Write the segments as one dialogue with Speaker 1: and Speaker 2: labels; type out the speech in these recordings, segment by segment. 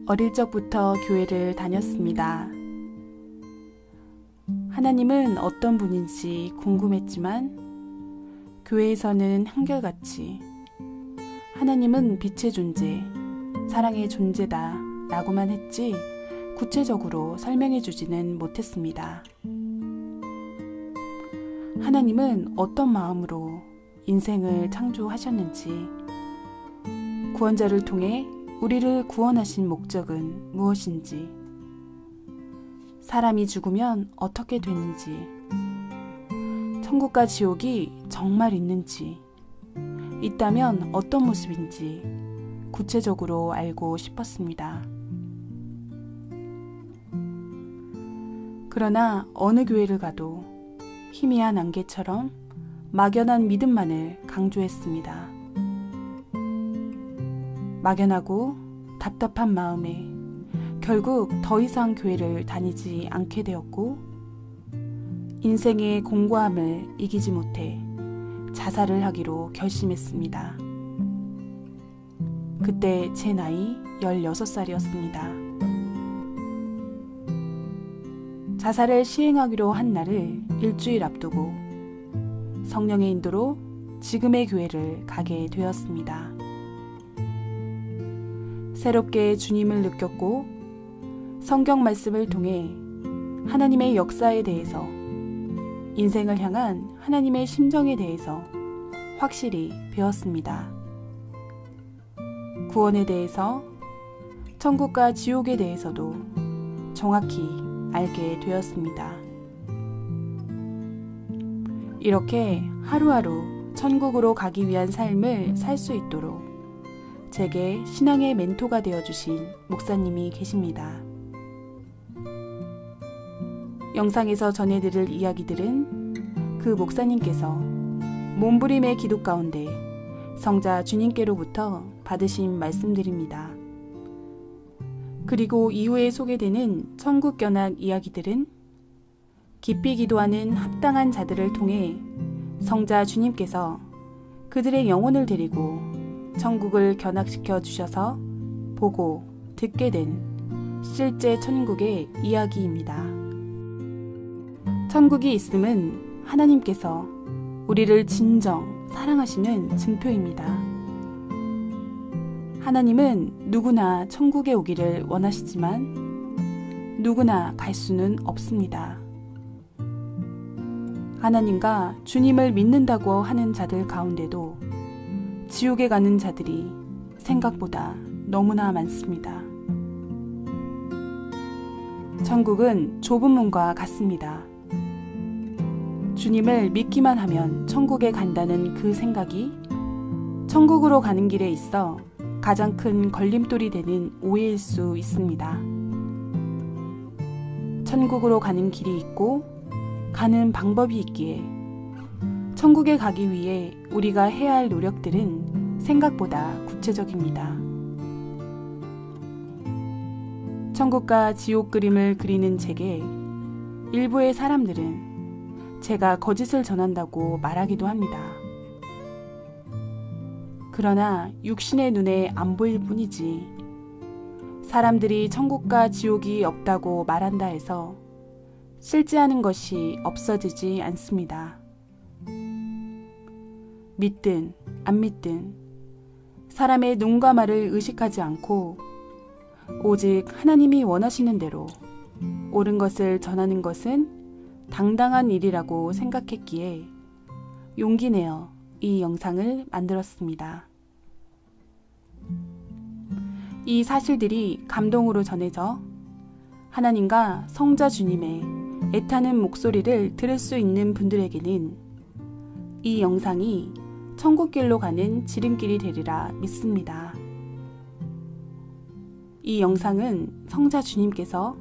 Speaker 1: 어릴 적부터 교회를 다녔습니다. 하나님은 어떤 분인지 궁금했지만 교회에서는 한결같이 하나님은 빛의 존재, 사랑의 존재다 라고만 했지 구체적으로 설명해 주지는 못했습니다. 하나님은 어떤 마음으로 인생을 창조하셨는지, 구원자를 통해 우리를 구원하신 목적은 무엇인지, 사람이 죽으면 어떻게 되는지, 천국과 지옥이 정말 있는지, 있다면 어떤 모습인지 구체적으로 알고 싶었습니다. 그러나 어느 교회를 가도 희미한 안개처럼 막연한 믿음만을 강조했습니다. 막연하고 답답한 마음에 결국 더 이상 교회를 다니지 않게 되었고, 인생의 공고함을 이기지 못해 자살을 하기로 결심했습니다. 그때 제 나이 16살이었습니다. 자살을 시행하기로 한 날을 일주일 앞두고 성령의 인도로 지금의 교회를 가게 되었습니다. 새롭게 주님을 느꼈고 성경 말씀을 통해 하나님의 역사에 대해서, 인생을 향한 하나님의 심정에 대해서 확실히 배웠습니다. 구원에 대해서, 천국과 지옥에 대해서도 정확히 알게 되었습니다. 이렇게 하루하루 천국으로 가기 위한 삶을 살 수 있도록 제게 신앙의 멘토가 되어주신 목사님이 계십니다. 영상에서 전해드릴 이야기들은 그 목사님께서 몸부림의 기도 가운데 성자 주님께로부터 받으신 말씀들입니다. 그리고 이후에 소개되는 천국 견학 이야기들은 깊이 기도하는 합당한 자들을 통해 성자 주님께서 그들의 영혼을 데리고 천국을 견학시켜 주셔서 보고 듣게 된 실제 천국의 이야기입니다. 천국이 있음은 하나님께서 우리를 진정 사랑하시는 증표입니다. 하나님은 누구나 천국에 오기를 원하시지만 누구나 갈 수는 없습니다. 하나님과 주님을 믿는다고 하는 자들 가운데도 지옥에 가는 자들이 생각보다 너무나 많습니다. 천국은 좁은 문과 같습니다. 주님을 믿기만 하면 천국에 간다는 그 생각이 천국으로 가는 길에 있어 가장 큰 걸림돌이 되는 오해일 수 있습니다. 천국으로 가는 길이 있고 가는 방법이 있기에 천국에 가기 위해 우리가 해야 할 노력들은 생각보다 구체적입니다. 천국과 지옥 그림을 그리는 제게 일부의 사람들은 제가 거짓을 전한다고 말하기도 합니다. 그러나 육신의 눈에 안 보일 뿐이지, 사람들이 천국과 지옥이 없다고 말한다 해서 실제하는 것이 없어지지 않습니다. 믿든 안 믿든 사람의 눈과 말을 의식하지 않고 오직 하나님이 원하시는 대로 옳은 것을 전하는 것은 당당한 일이라고 생각했기에 용기 내어 이 영상을 만들었습니다. 이 사실들이 감동으로 전해져 하나님과 성자 주님의 애타는 목소리를 들을 수 있는 분들에게는 이 영상이 천국길로 가는 지름길이 되리라 믿습니다. 이 영상은 성자 주님께서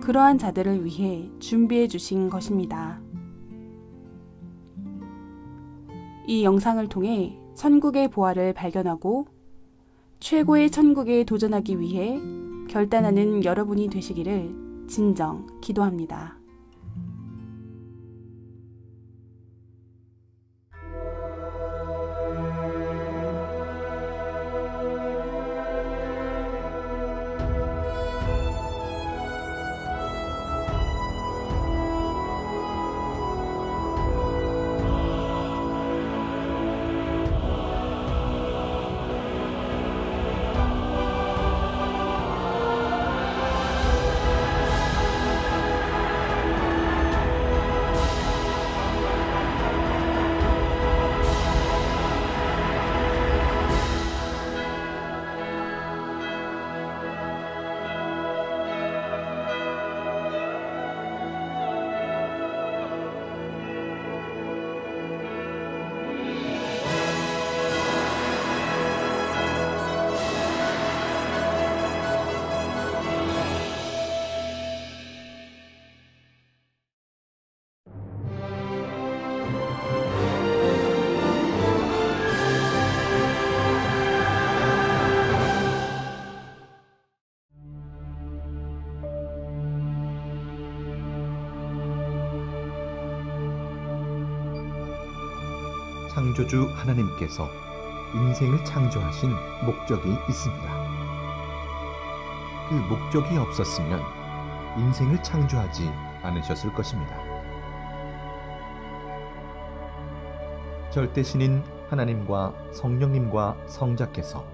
Speaker 1: 그러한 자들을 위해 준비해 주신 것입니다. 이 영상을 통해 천국의 보화를 발견하고 최고의 천국에 도전하기 위해 결단하는 여러분이 되시기를 진정 기도합니다.
Speaker 2: 창조주 하나님께서 인생을 창조하신 목적이 있습니다. 그 목적이 없었으면 인생을 창조하지 않으셨을 것입니다. 절대신인 하나님과 성령님과 성자께서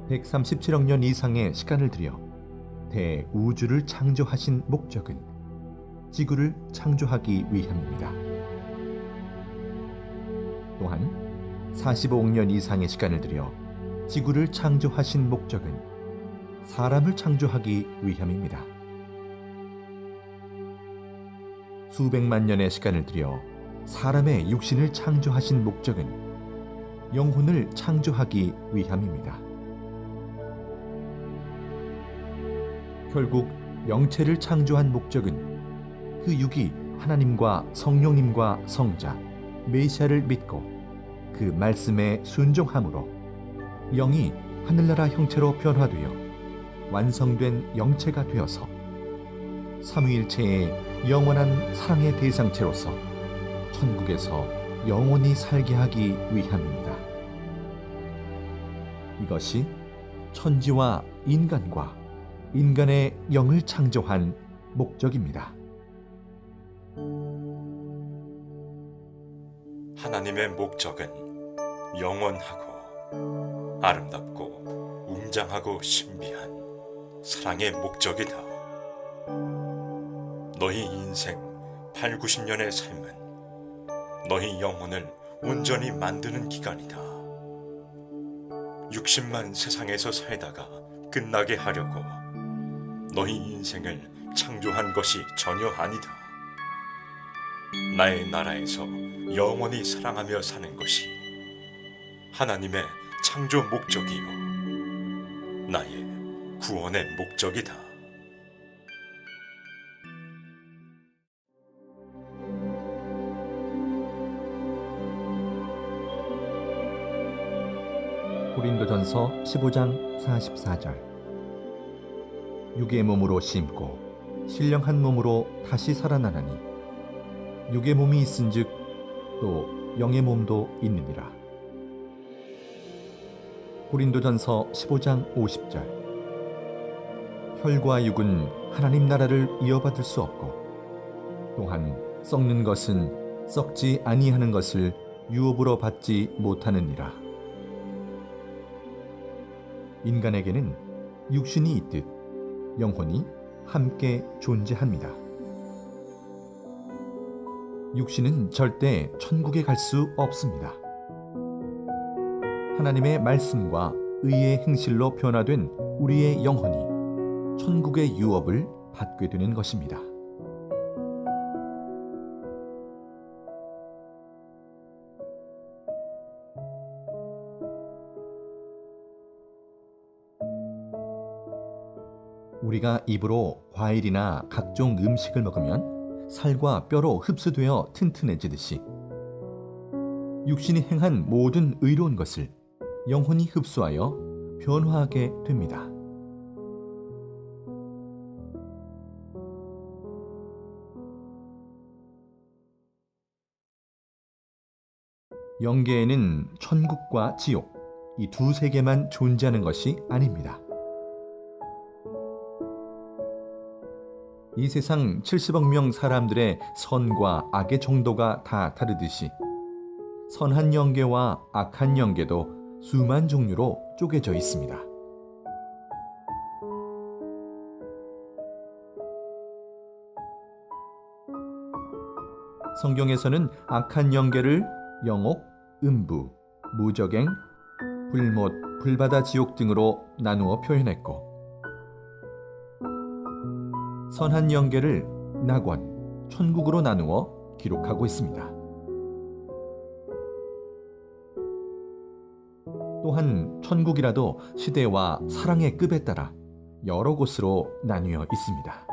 Speaker 2: 137억 년 이상의 시간을 들여 대우주를 창조하신 목적은 지구를 창조하기 위함입니다. 또한 45억 년 이상의 시간을 들여 지구를 창조하신 목적은 사람을 창조하기 위함입니다. 수백만 년의 시간을 들여 사람의 육신을 창조하신 목적은 영혼을 창조하기 위함입니다. 결국 영체를 창조한 목적은 그 육이 하나님과 성령님과 성자, 메시아를 믿고 그 말씀에 순종함으로 영이 하늘나라 형체로 변화되어 완성된 영체가 되어서 삼위일체의 영원한 사랑의 대상체로서 천국에서 영원히 살게 하기 위함입니다. 이것이 천지와 인간과 인간의 영을 창조한 목적입니다.
Speaker 3: 하나님의 목적은 영원하고 아름답고 웅장하고 신비한 사랑의 목적이다. 너희 인생 8, 90년의 삶은 너희 영혼을 온전히 만드는 기간이다. 60만 세상에서 살다가 끝나게 하려고 너희 인생을 창조한 것이 전혀 아니다. 나의 나라에서 영원히 사랑하며 사는 것이 하나님의 창조 목적이요 나의 구원의 목적이다.
Speaker 2: 고린도전서 15장 44절. 육의 몸으로 심고 신령한 몸으로 다시 살아나나니 육의 몸이 있은즉 또 영의 몸도 있느니라. 고린도전서 15장 50절. 혈과 육은 하나님 나라를 이어받을 수 없고 또한 썩는 것은 썩지 아니하는 것을 유업으로 받지 못하느니라. 인간에게는 육신이 있듯 영혼이 함께 존재합니다. 육신은 절대 천국에 갈 수 없습니다. 하나님의 말씀과 의의 행실로 변화된 우리의 영혼이 천국의 유업을 받게 되는 것입니다. 우리가 입으로 과일이나 각종 음식을 먹으면 살과 뼈로 흡수되어 튼튼해지듯이 육신이 행한 모든 의로운 것을 영혼이 흡수하여 변화하게 됩니다. 영계에는 천국과 지옥, 이 두 세계만 존재하는 것이 아닙니다. 이 세상 70억 명 사람들의 선과 악의 정도가 다 다르듯이 선한 영계와 악한 영계도 수만 종류로 쪼개져 있습니다. 성경에서는 악한 영계를 영옥, 음부, 무적행, 불못, 불바다 지옥 등으로 나누어 표현했고 선한 영계를 낙원, 천국으로 나누어 기록하고 있습니다. 또한 천국이라도 시대와 사랑의 급에 따라 여러 곳으로 나뉘어 있습니다.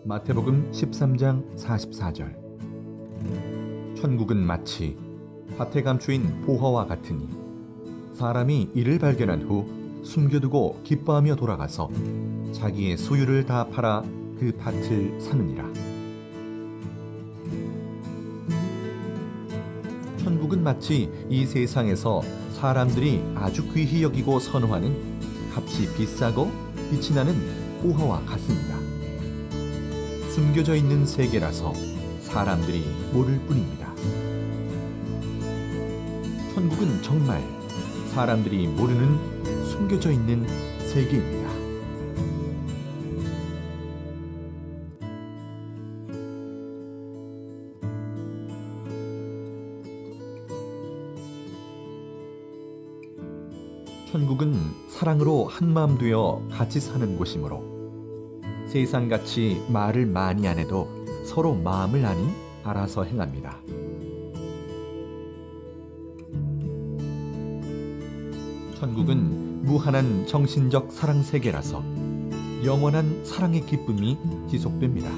Speaker 2: 마태복음 13장 44절. 천국은 마치 밭에 감추인 보화와 같으니 사람이 이를 발견한 후 숨겨두고 기뻐하며 돌아가서 자기의 소유를 다 팔아 그 밭을 사느니라. 천국은 마치 이 세상에서 사람들이 아주 귀히 여기고 선호하는 값이 비싸고 빛이 나는 보화와 같습니다. 숨겨져 있는 세계라서 사람들이 모를 뿐입니다. 천국은 정말 사람들이 모르는 숨겨져 있는 세계입니다. 천국은 사랑으로 한마음 되어 같이 사는 곳이므로 세상같이 말을 많이 안 해도 서로 마음을 아니 알아서 행합니다. 천국은 무한한 정신적 사랑 세계라서 영원한 사랑의 기쁨이 지속됩니다.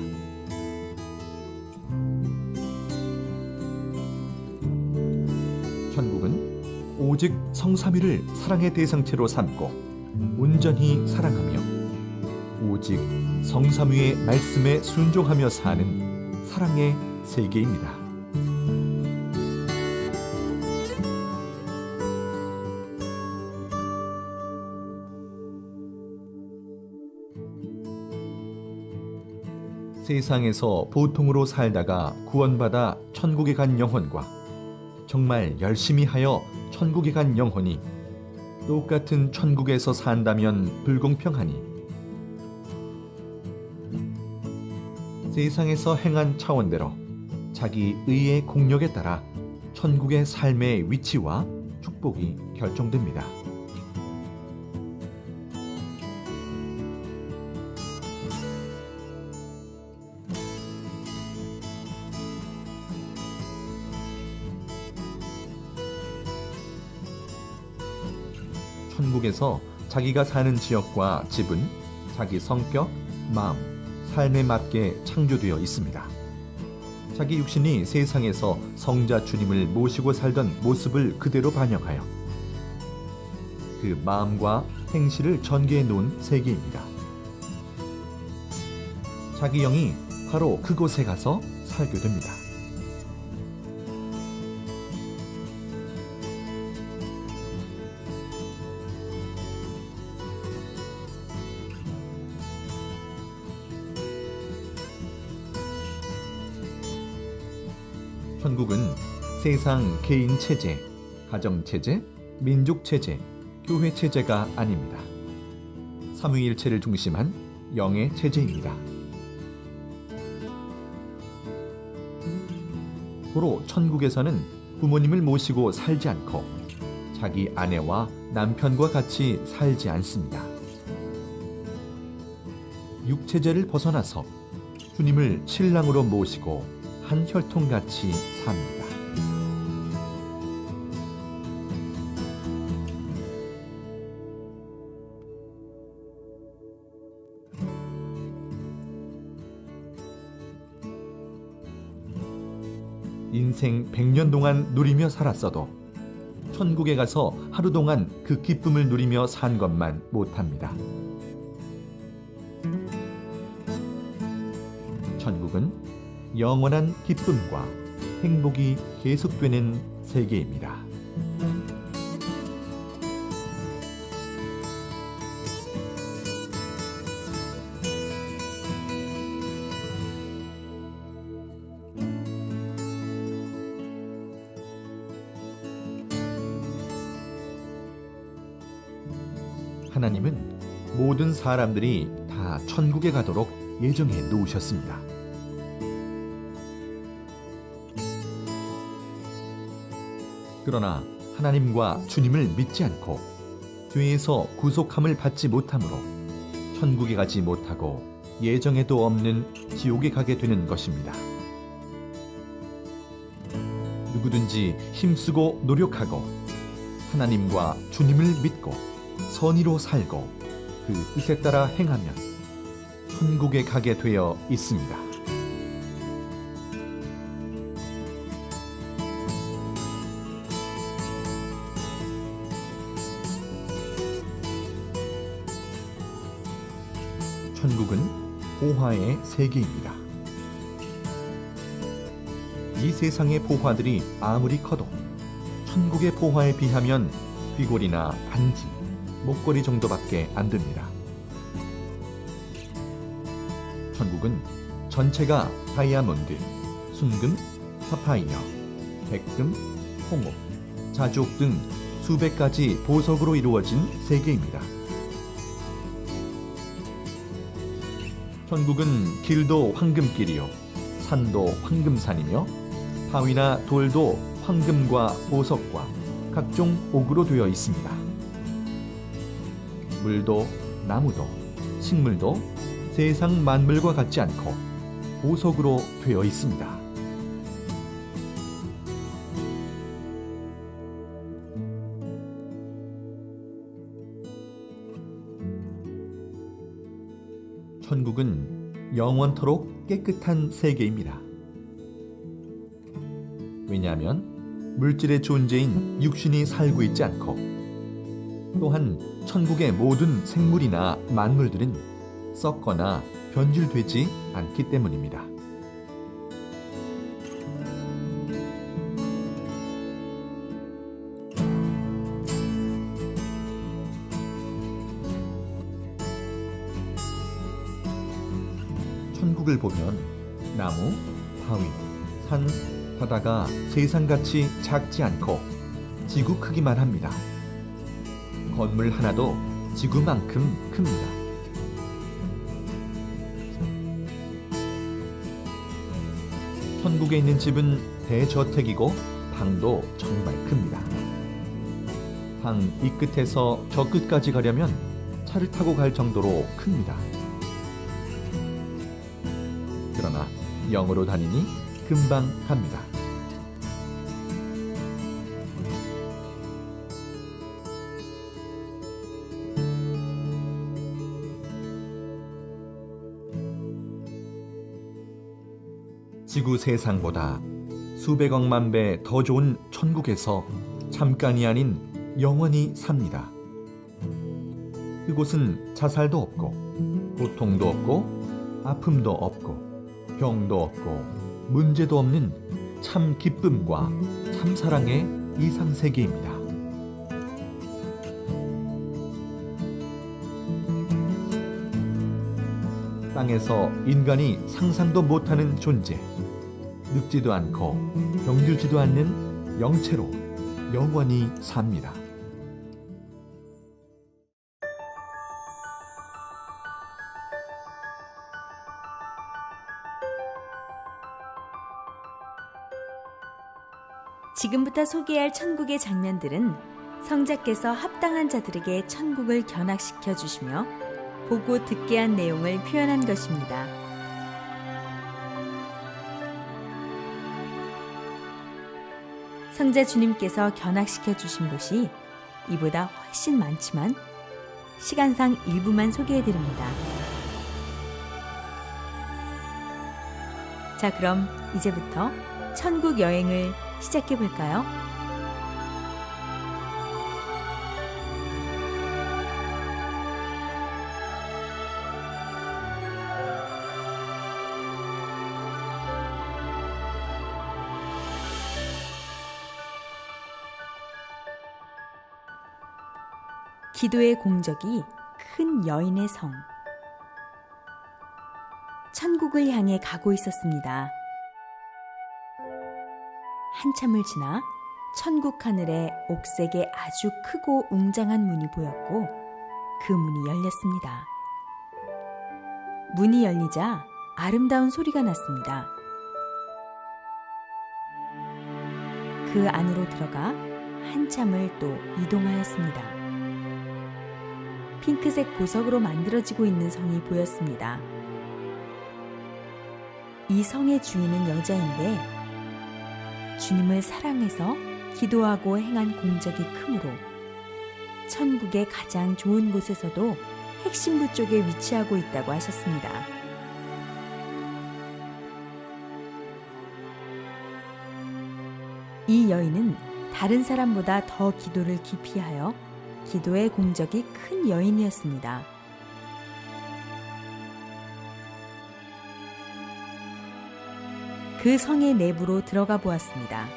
Speaker 2: 천국은 오직 성삼위를 사랑의 대상체로 삼고 온전히 사랑하며 오직 성삼위의 말씀에 순종하며 사는 사랑의 세계입니다. 세상에서 보통으로 살다가 구원받아 천국에 간 영혼과 정말 열심히 하여 천국에 간 영혼이 똑같은 천국에서 산다면 불공평하니 세상에서 행한 차원대로 자기 의의 공력에 따라 천국의 삶의 위치와 축복이 결정됩니다. 천국에서 자기가 사는 지역과 집은 자기 성격, 마음, 삶에 맞게 창조되어 있습니다. 자기 육신이 세상에서 성자 주님을 모시고 살던 모습을 그대로 반영하여 그 마음과 행실을 전개해 놓은 세계입니다. 자기 영이 바로 그곳에 가서 살게 됩니다. 천국은 세상 개인 체제, 가정 체제, 민족 체제, 교회 체제가 아닙니다. 삼위일체를 중심한 영의 체제입니다. 고로 천국에서는 부모님을 모시고 살지 않고 자기 아내와 남편과 같이 살지 않습니다. 육체제를 벗어나서 주님을 신랑으로 모시고 한 혈통같이 삽니다. 인생 100년 동안 누리며 살았어도 천국에 가서 하루 동안 그 기쁨을 누리며 산 것만 못합니다. 천국은 영원한 기쁨과 행복이 계속되는 세계입니다. 하나님은 모든 사람들이 다 천국에 가도록 예정해 놓으셨습니다. 그러나 하나님과 주님을 믿지 않고 죄에서 구속함을 받지 못하므로 천국에 가지 못하고 예정에도 없는 지옥에 가게 되는 것입니다. 누구든지 힘쓰고 노력하고 하나님과 주님을 믿고 선의로 살고 그 뜻에 따라 행하면 천국에 가게 되어 있습니다. 천국은 보화의 세계입니다. 이 세상의 보화들이 아무리 커도 천국의 보화에 비하면 귀걸이나 반지, 목걸이 정도밖에 안 됩니다. 천국은 전체가 다이아몬드, 순금, 사파이어, 백금, 홍옥, 자주옥 등 수백 가지 보석으로 이루어진 세계입니다. 천국은 길도 황금길이요, 산도 황금산이며 바위나 돌도 황금과 보석과 각종 옥으로 되어 있습니다. 물도 나무도 식물도 세상 만물과 같지 않고 보석으로 되어 있습니다. 천국은 영원토록 깨끗한 세계입니다. 왜냐하면 물질의 존재인 육신이 살고 있지 않고, 또한 천국의 모든 생물이나 만물들은 썩거나 변질되지 않기 때문입니다. 천국을 보면 나무, 바위, 산, 바다가 세상같이 작지 않고 지구 크기만 합니다. 건물 하나도 지구만큼 큽니다. 천국에 있는 집은 대저택이고 방도 정말 큽니다. 방 이 끝에서 저 끝까지 가려면 차를 타고 갈 정도로 큽니다. 그러나 영으로 다니니 금방 갑니다. 지구 세상보다 수백억만 배 더 좋은 천국에서 잠깐이 아닌 영원히 삽니다. 그곳은 자살도 없고 고통도 없고 아픔도 없고 병도 없고 문제도 없는 참 기쁨과 참 사랑의 이상세계입니다. 땅에서 인간이 상상도 못하는 존재, 늙지도 않고 병들지도 않는 영체로 영원히 삽니다.
Speaker 4: 지금부터 소개할 천국의 장면들은 성자께서 합당한 자들에게 천국을 견학시켜 주시며 보고 듣게 한 내용을 표현한 것입니다. 성자 주님께서 견학시켜 주신 곳이 이보다 훨씬 많지만 시간상 일부만 소개해 드립니다. 자, 그럼 이제부터 천국 여행을 시작해 볼까요? 기도의 공적이 큰 여인의 성. 천국을 향해 가고 있었습니다. 한참을 지나 천국 하늘에 옥색의 아주 크고 웅장한 문이 보였고 그 문이 열렸습니다. 문이 열리자 아름다운 소리가 났습니다. 그 안으로 들어가 한참을 또 이동하였습니다. 핑크색 보석으로 만들어지고 있는 성이 보였습니다. 이 성의 주인은 여자인데 주님을 사랑해서 기도하고 행한 공적이 크므로 천국의 가장 좋은 곳에서도 핵심부 쪽에 위치하고 있다고 하셨습니다. 이 여인은 다른 사람보다 더 기도를 깊이 하여 기도의 공적이 큰 여인이었습니다. 그 성의 내부로 들어가 보았습니다.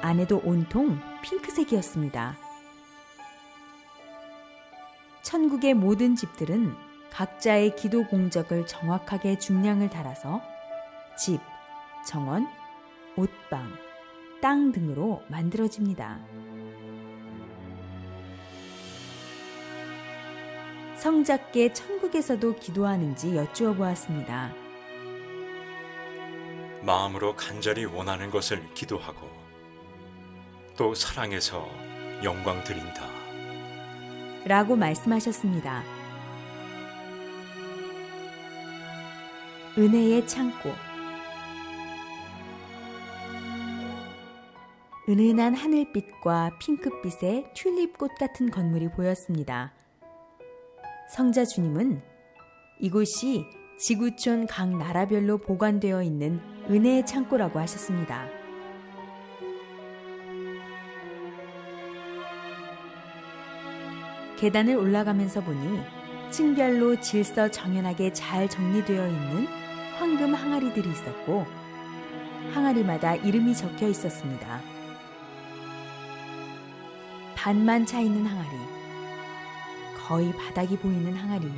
Speaker 4: 안에도 온통 핑크색이었습니다. 천국의 모든 집들은 각자의 기도 공적을 정확하게 중량을 달아서 집, 정원, 옷방, 땅 등으로 만들어집니다. 성자께 천국에서도 기도하는지 여쭈어 보았습니다.
Speaker 3: 마음으로 간절히 원하는 것을 기도하고 또 사랑해서 영광 드린다.
Speaker 4: 라고 말씀하셨습니다. 은혜의 창고. 은은한 하늘빛과 핑크빛의 튤립꽃 같은 건물이 보였습니다. 성자 주님은 이곳이 지구촌 각 나라별로 보관되어 있는 은혜의 창고라고 하셨습니다. 계단을 올라가면서 보니 층별로 질서 정연하게 잘 정리되어 있는 황금 항아리들이 있었고 항아리마다 이름이 적혀 있었습니다. 반만 차 있는 항아리, 거의 바닥이 보이는 항아리,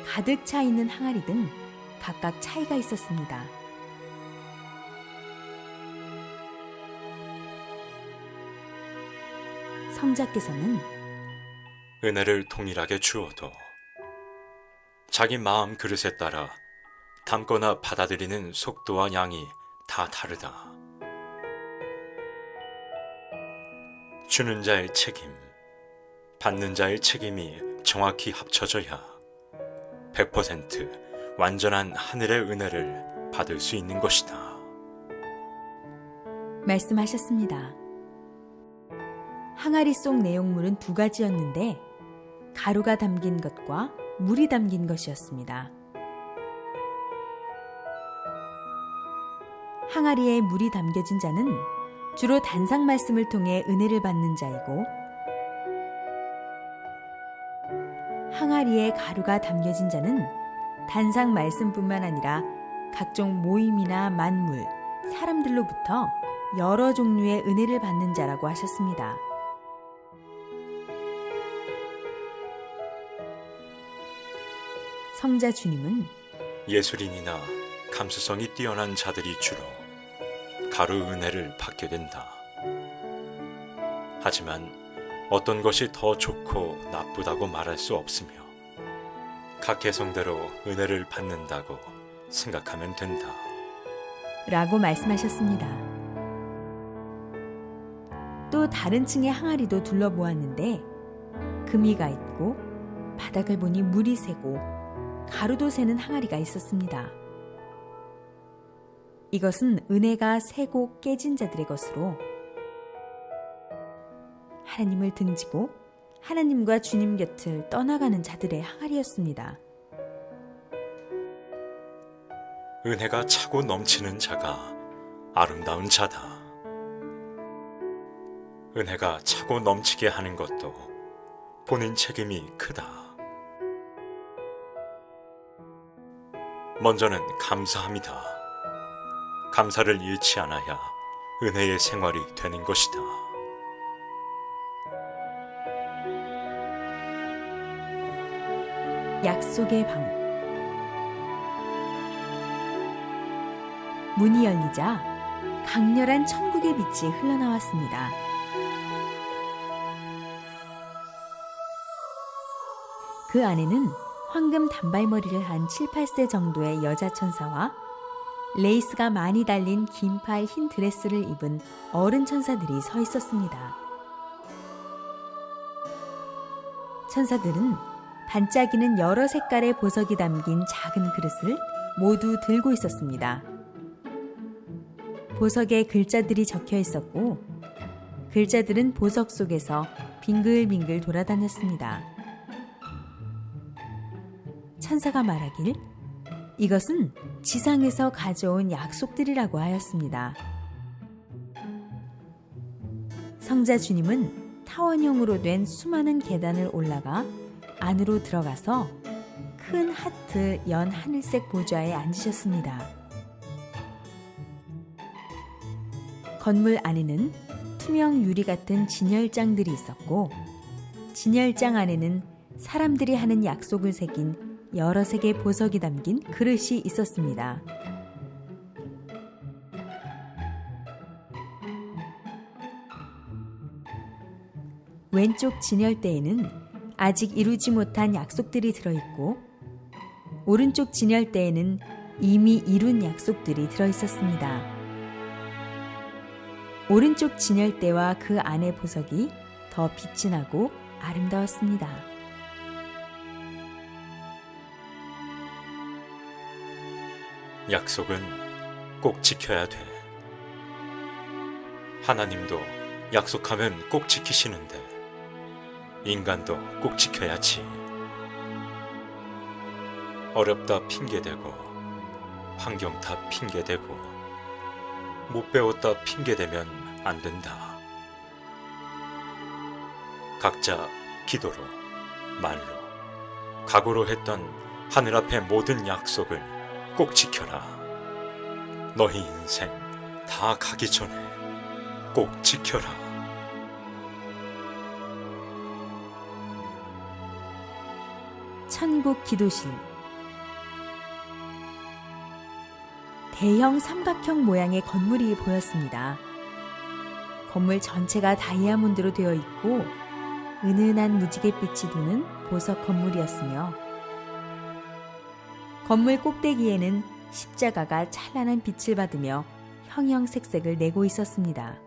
Speaker 4: 가득 차 있는 항아리 등 각각 차이가 있었습니다. 성자께서는
Speaker 3: 은혜를 동일하게 주어도 자기 마음 그릇에 따라 담거나 받아들이는 속도와 양이 다 다르다. 주는 자의 책임, 받는 자의 책임이 정확히 합쳐져야 100% 완전한 하늘의 은혜를 받을 수 있는 것이다.
Speaker 4: 말씀하셨습니다. 항아리 속 내용물은 두 가지였는데 가루가 담긴 것과 물이 담긴 것이었습니다. 항아리에 물이 담겨진 자는 주로 단상 말씀을 통해 은혜를 받는 자이고 항아리에 가루가 담겨진 자는 단상 말씀뿐만 아니라 각종 모임이나 만물, 사람들로부터 여러 종류의 은혜를 받는 자라고 하셨습니다. 성자 주님은
Speaker 3: 예술인이나 감수성이 뛰어난 자들이 주로 가루 은혜를 받게 된다. 하지만 어떤 것이 더 좋고 나쁘다고 말할 수 없으며 각 개성대로 은혜를 받는다고 생각하면 된다.
Speaker 4: 라고 말씀하셨습니다. 또 다른 층의 항아리도 둘러보았는데 금이가 있고 바닥을 보니 물이 새고 가루도 새는 항아리가 있었습니다. 이것은 은혜가 새고 깨진 자들의 것으로 하나님을 등지고 하나님과 주님 곁을 떠나가는 자들의 항아리였습니다.
Speaker 3: 은혜가 차고 넘치는 자가 아름다운 자다. 은혜가 차고 넘치게 하는 것도 본인 책임이 크다. 먼저는 감사합니다. 감사를 잃지 않아야 은혜의 생활이 되는 것이다.
Speaker 4: 약속의 방. 문이 열리자 강렬한 천국의 빛이 흘러나왔습니다. 그 안에는 황금 단발머리를 한 7, 8세 정도의 여자 천사와 레이스가 많이 달린 긴팔 흰 드레스를 입은 어른 천사들이 서 있었습니다. 천사들은 반짝이는 여러 색깔의 보석이 담긴 작은 그릇을 모두 들고 있었습니다. 보석에 글자들이 적혀 있었고 글자들은 보석 속에서 빙글빙글 돌아다녔습니다. 천사가 말하길 이것은 지상에서 가져온 약속들이라고 하였습니다. 성자 주님은 타원형으로 된 수많은 계단을 올라가 안으로 들어가서 큰 하트 연 하늘색 보좌에 앉으셨습니다. 건물 안에는 투명 유리 같은 진열장들이 있었고 진열장 안에는 사람들이 하는 약속을 새긴 여러 색의 보석이 담긴 그릇이 있었습니다. 왼쪽 진열대에는 아직 이루지 못한 약속들이 들어있고 오른쪽 진열대에는 이미 이룬 약속들이 들어있었습니다. 오른쪽 진열대와 그 안의 보석이 더 빛이 나고 아름다웠습니다.
Speaker 3: 약속은 꼭 지켜야 돼. 하나님도 약속하면 꼭 지키시는데 인간도 꼭 지켜야지. 어렵다 핑계대고 환경 다 핑계대고 못 배웠다 핑계대면 안 된다. 각자 기도로 말로 각오로 했던 하늘 앞의 모든 약속을 꼭 지켜라. 너희 인생 다 가기 전에 꼭 지켜라.
Speaker 4: 천국 기도실. 대형 삼각형 모양의 건물이 보였습니다. 건물 전체가 다이아몬드로 되어 있고 은은한 무지갯빛이 도는 보석 건물이었으며 건물 꼭대기에는 십자가가 찬란한 빛을 받으며 형형색색을 내고 있었습니다.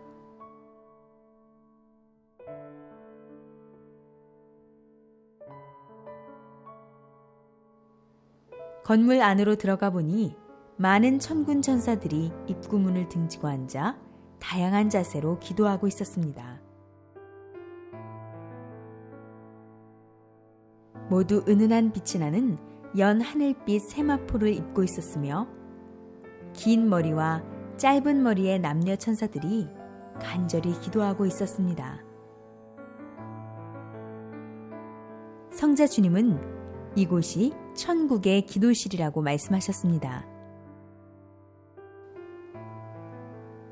Speaker 4: 건물 안으로 들어가 보니 많은 천군 천사들이 입구문을 등지고 앉아 다양한 자세로 기도하고 있었습니다. 모두 은은한 빛이 나는 연 하늘빛 세마포를 입고 있었으며 긴 머리와 짧은 머리의 남녀 천사들이 간절히 기도하고 있었습니다. 성자 주님은 이곳이 천국의 기도실이라고 말씀하셨습니다.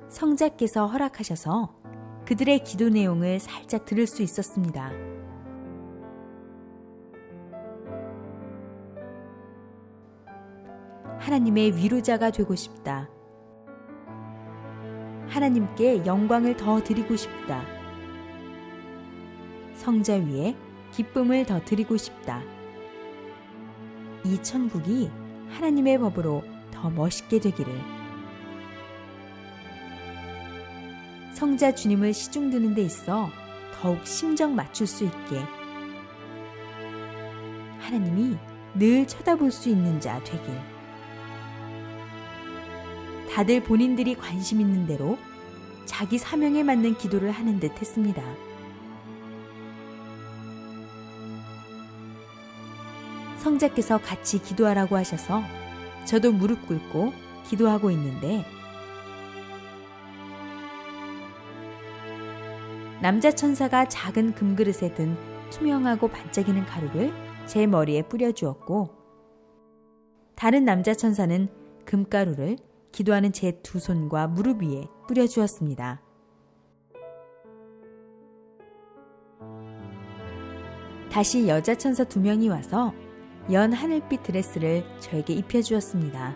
Speaker 4: 성자께서 허락하셔서 그들의 기도 내용을 살짝 들을 수 있었습니다. 하나님의 위로자가 되고 싶다. 하나님께 영광을 더 드리고 싶다. 성자 위에 기쁨을 더 드리고 싶다. 이 천국이 하나님의 법으로 더 멋있게 되기를. 성자 주님을 시중드는 데 있어 더욱 심정 맞출 수 있게 하나님이 늘 쳐다볼 수 있는 자 되길. 다들 본인들이 관심 있는 대로 자기 사명에 맞는 기도를 하는 듯 했습니다. 성자께서 같이 기도하라고 하셔서 저도 무릎 꿇고 기도하고 있는데 남자 천사가 작은 금그릇에 든 투명하고 반짝이는 가루를 제 머리에 뿌려주었고 다른 남자 천사는 금가루를 기도하는 제 두 손과 무릎 위에 뿌려주었습니다. 다시 여자 천사 2명이 와서 연 하늘빛 드레스를 저에게 입혀주었습니다.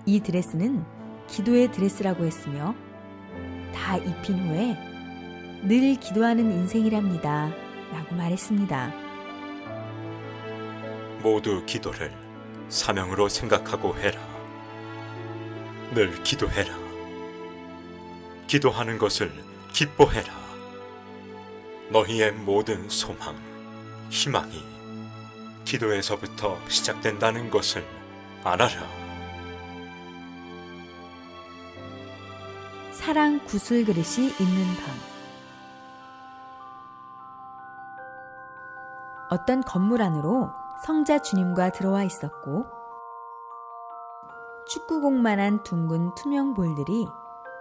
Speaker 4: 이 드레스는 기도의 드레스라고 했으며 다 입힌 후에 늘 기도하는 인생이랍니다 라고 말했습니다.
Speaker 3: 모두 기도를 사명으로 생각하고 해라. 늘 기도해라. 기도하는 것을 기뻐해라. 너희의 모든 소망, 희망이 기도에서부터 시작된다는 것을 알아라.
Speaker 4: 사랑 구슬 그릇이 있는 방. 어떤 건물 안으로 성자 주님과 들어와 있었고 축구공만한 둥근 투명 볼들이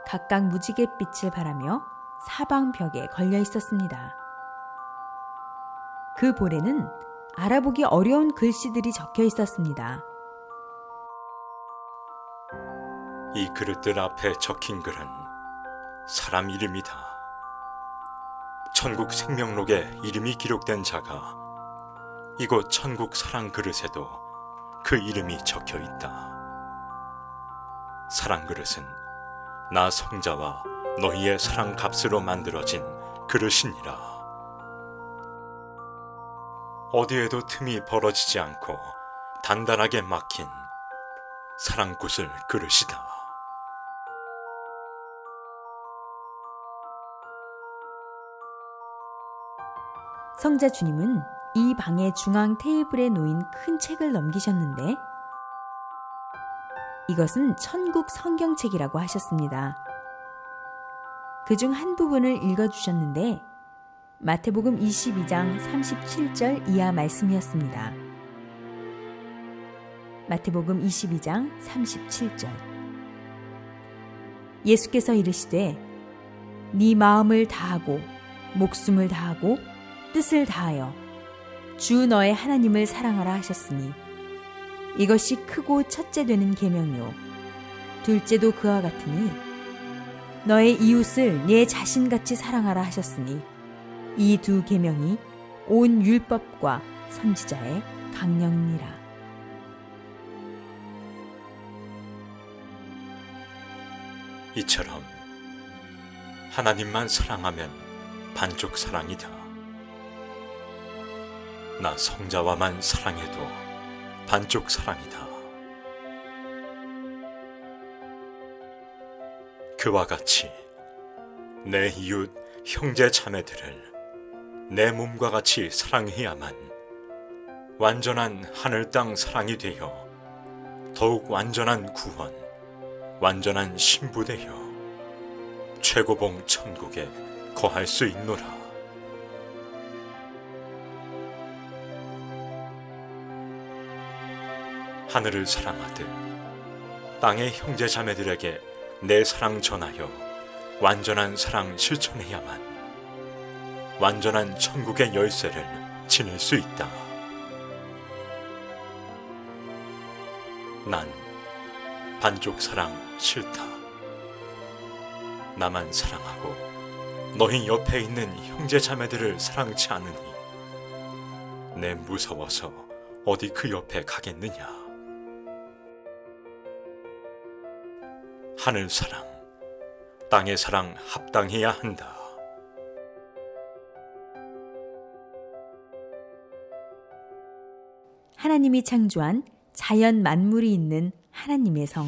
Speaker 4: 각각 무지갯빛을 발하며 사방 벽에 걸려 있었습니다. 그 볼에는 알아보기 어려운 글씨들이 적혀 있었습니다.
Speaker 3: 이 그릇들 앞에 적힌 글은 사람 이름이다. 천국 생명록에 이름이 기록된 자가 이곳 천국 사랑 그릇에도 그 이름이 적혀 있다. 사랑 그릇은 나 성자와 너희의 사랑 값으로 만들어진 그릇이니라. 어디에도 틈이 벌어지지 않고 단단하게 막힌 사랑구슬 그릇이다.
Speaker 4: 성자 주님은 이 방의 중앙 테이블에 놓인 큰 책을 넘기셨는데 이것은 천국 성경책이라고 하셨습니다. 그중 한 부분을 읽어주셨는데 마태복음 22장 37절 이하 말씀이었습니다. 마태복음 22장 37절. 예수께서 이르시되 네 마음을 다하고 목숨을 다하고 뜻을 다하여 주 너의 하나님을 사랑하라 하셨으니 이것이 크고 첫째 되는 계명이요 둘째도 그와 같으니 너의 이웃을 네 자신같이 사랑하라 하셨으니 이 두 계명이 온 율법과 선지자의 강령이니라.
Speaker 3: 이처럼 하나님만 사랑하면 반쪽 사랑이다. 나 성자와만 사랑해도 반쪽 사랑이다. 그와 같이 내 이웃 형제 자매들을 내 몸과 같이 사랑해야만 완전한 하늘 땅 사랑이 되어 더욱 완전한 구원, 완전한 신부 되어 최고봉 천국에 거할 수 있노라. 하늘을 사랑하듯 땅의 형제 자매들에게 내 사랑 전하여 완전한 사랑 실천해야만 완전한 천국의 열쇠를 지닐 수 있다. 난 반쪽 사랑 싫다. 나만 사랑하고 너희 옆에 있는 형제 자매들을 사랑치 않으니 내 무서워서 어디 그 옆에 가겠느냐. 하늘 사랑, 땅의 사랑 합당해야 한다.
Speaker 4: 하나님이 창조한 자연 만물이 있는 하나님의 성.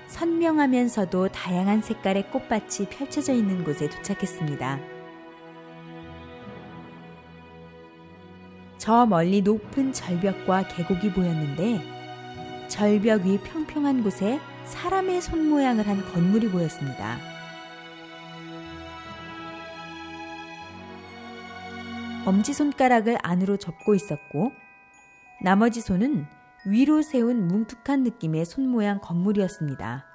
Speaker 4: 선명하면서도 다양한 색깔의 꽃밭이 펼쳐져 있는 곳에 도착했습니다. 저 멀리 높은 절벽과 계곡이 보였는데 절벽 위 평평한 곳에 사람의 손 모양을 한 건물이 보였습니다. 엄지손가락을 안으로 접고 있었고 나머지 손은 위로 세운 뭉툭한 느낌의 손 모양 건물이었습니다.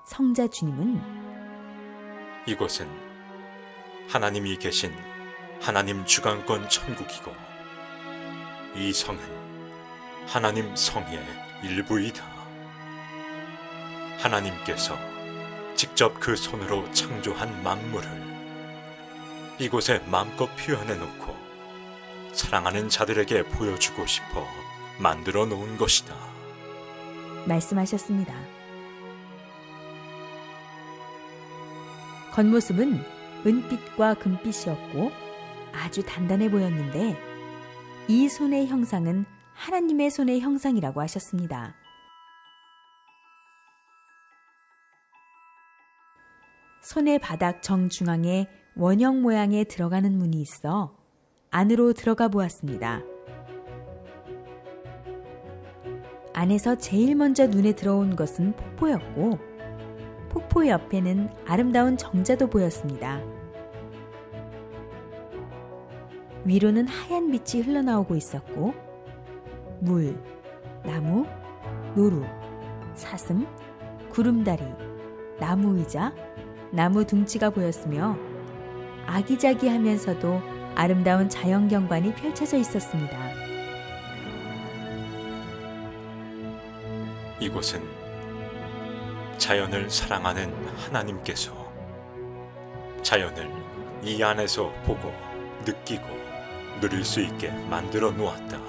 Speaker 4: 성자 주님은
Speaker 3: 이곳은 하나님이 계신 하나님 주관권 천국이고 이 성은 하나님 성의 일부이다. 하나님께서 직접 그 손으로 창조한 만물을 이곳에 마음껏 표현해 놓고 사랑하는 자들에게 보여주고 싶어 만들어 놓은 것이다.
Speaker 4: 말씀하셨습니다. 겉모습은 은빛과 금빛이었고 아주 단단해 보였는데 이 손의 형상은 하나님의 손의 형상이라고 하셨습니다. 손의 바닥 정중앙에 원형 모양의 들어가는 문이 있어 안으로 들어가 보았습니다. 안에서 제일 먼저 눈에 들어온 것은 폭포였고 폭포 옆에는 아름다운 정자도 보였습니다. 위로는 하얀 빛이 흘러나오고 있었고 물, 나무, 노루, 사슴, 구름다리, 나무 의자, 나무 둥지가 보였으며 아기자기하면서도 아름다운 자연 경관이 펼쳐져 있었습니다.
Speaker 3: 이곳은 자연을 사랑하는 하나님께서 자연을 이 안에서 보고 느끼고 누릴 수 있게 만들어 놓았다.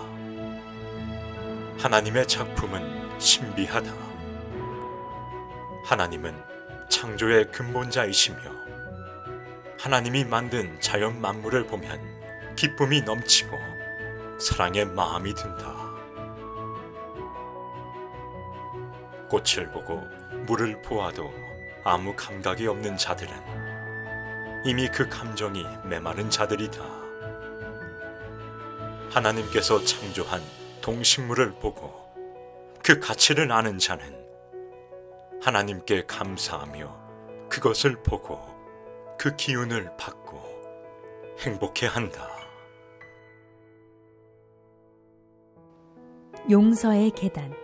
Speaker 3: 하나님의 작품은 신비하다. 하나님은 창조의 근본자이시며 하나님이 만든 자연 만물을 보면 기쁨이 넘치고 사랑의 마음이 든다. 꽃을 보고 물을 보아도 아무 감각이 없는 자들은 이미 그 감정이 메마른 자들이다. 하나님께서 창조한 동식물을 보고 그 가치를 아는 자는 하나님께 감사하며 그것을 보고 그 기운을 받고 행복해한다.
Speaker 4: 용서의 계단.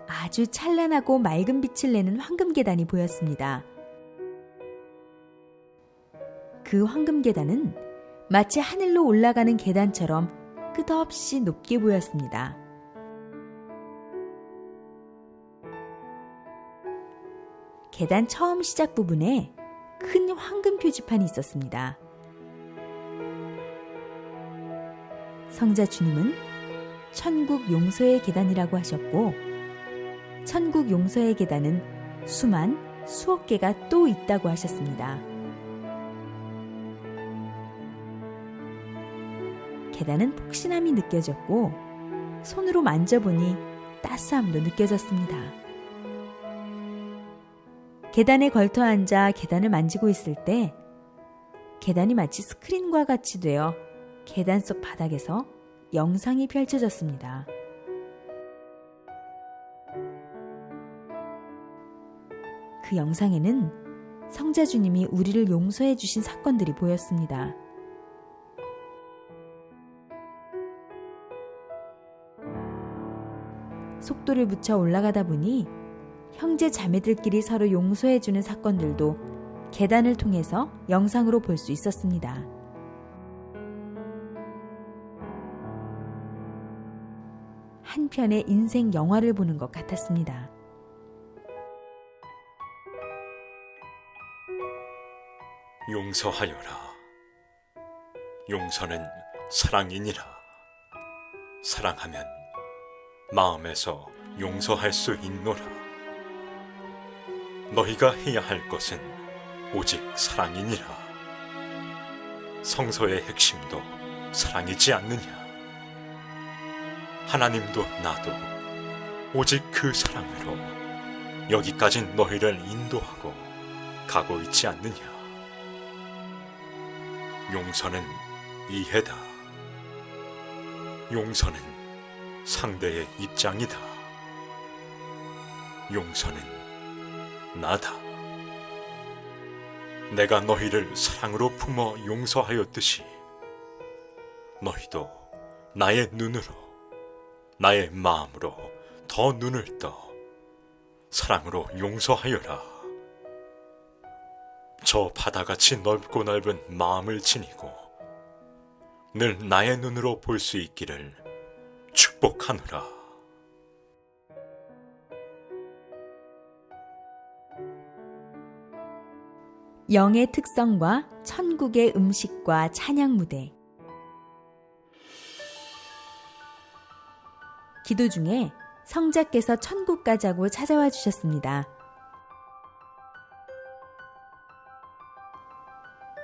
Speaker 4: 아주 찬란하고 맑은 빛을 내는 황금 계단이 보였습니다. 그 황금 계단은 마치 하늘로 올라가는 계단처럼 끝없이 높게 보였습니다. 계단 처음 시작 부분에 큰 황금 표지판이 있었습니다. 성자 주님은 천국 용서의 계단이라고 하셨고, 천국 용서의 계단은 수억 개가 또 있다고 하셨습니다. 계단은 폭신함이 느껴졌고 손으로 만져보니 따스함도 느껴졌습니다. 계단에 걸터 앉아 계단을 만지고 있을 때 계단이 마치 스크린과 같이 되어 계단 속 바닥에서 영상이 펼쳐졌습니다. 그 영상에는 성자 주님이 우리를 용서해 주신 사건들이 보였습니다. 속도를 붙여 올라가다 보니 형제 자매들끼리 서로 용서해 주는 사건들도 계단을 통해서 영상으로 볼 수 있었습니다. 한 편의 인생 영화를 보는 것 같았습니다.
Speaker 3: 용서하여라. 용서는 사랑이니라. 사랑하면 마음에서 용서할 수 있노라. 너희가 해야 할 것은 오직 사랑이니라. 성서의 핵심도 사랑이지 않느냐. 하나님도 나도 오직 그 사랑으로 여기까지 너희를 인도하고 가고 있지 않느냐. 용서는 이해다. 용서는 상대의 입장이다. 용서는 나다. 내가 너희를 사랑으로 품어 용서하였듯이 너희도 나의 눈으로, 나의 마음으로 더 눈을 떠 사랑으로 용서하여라. 저 바다같이 넓고 넓은 마음을 지니고 늘 나의 눈으로 볼 수 있기를 축복하노라.
Speaker 4: 영의 특성과 천국의 음식과 찬양 무대. 기도 중에 성자께서 천국 가자고 찾아와 주셨습니다.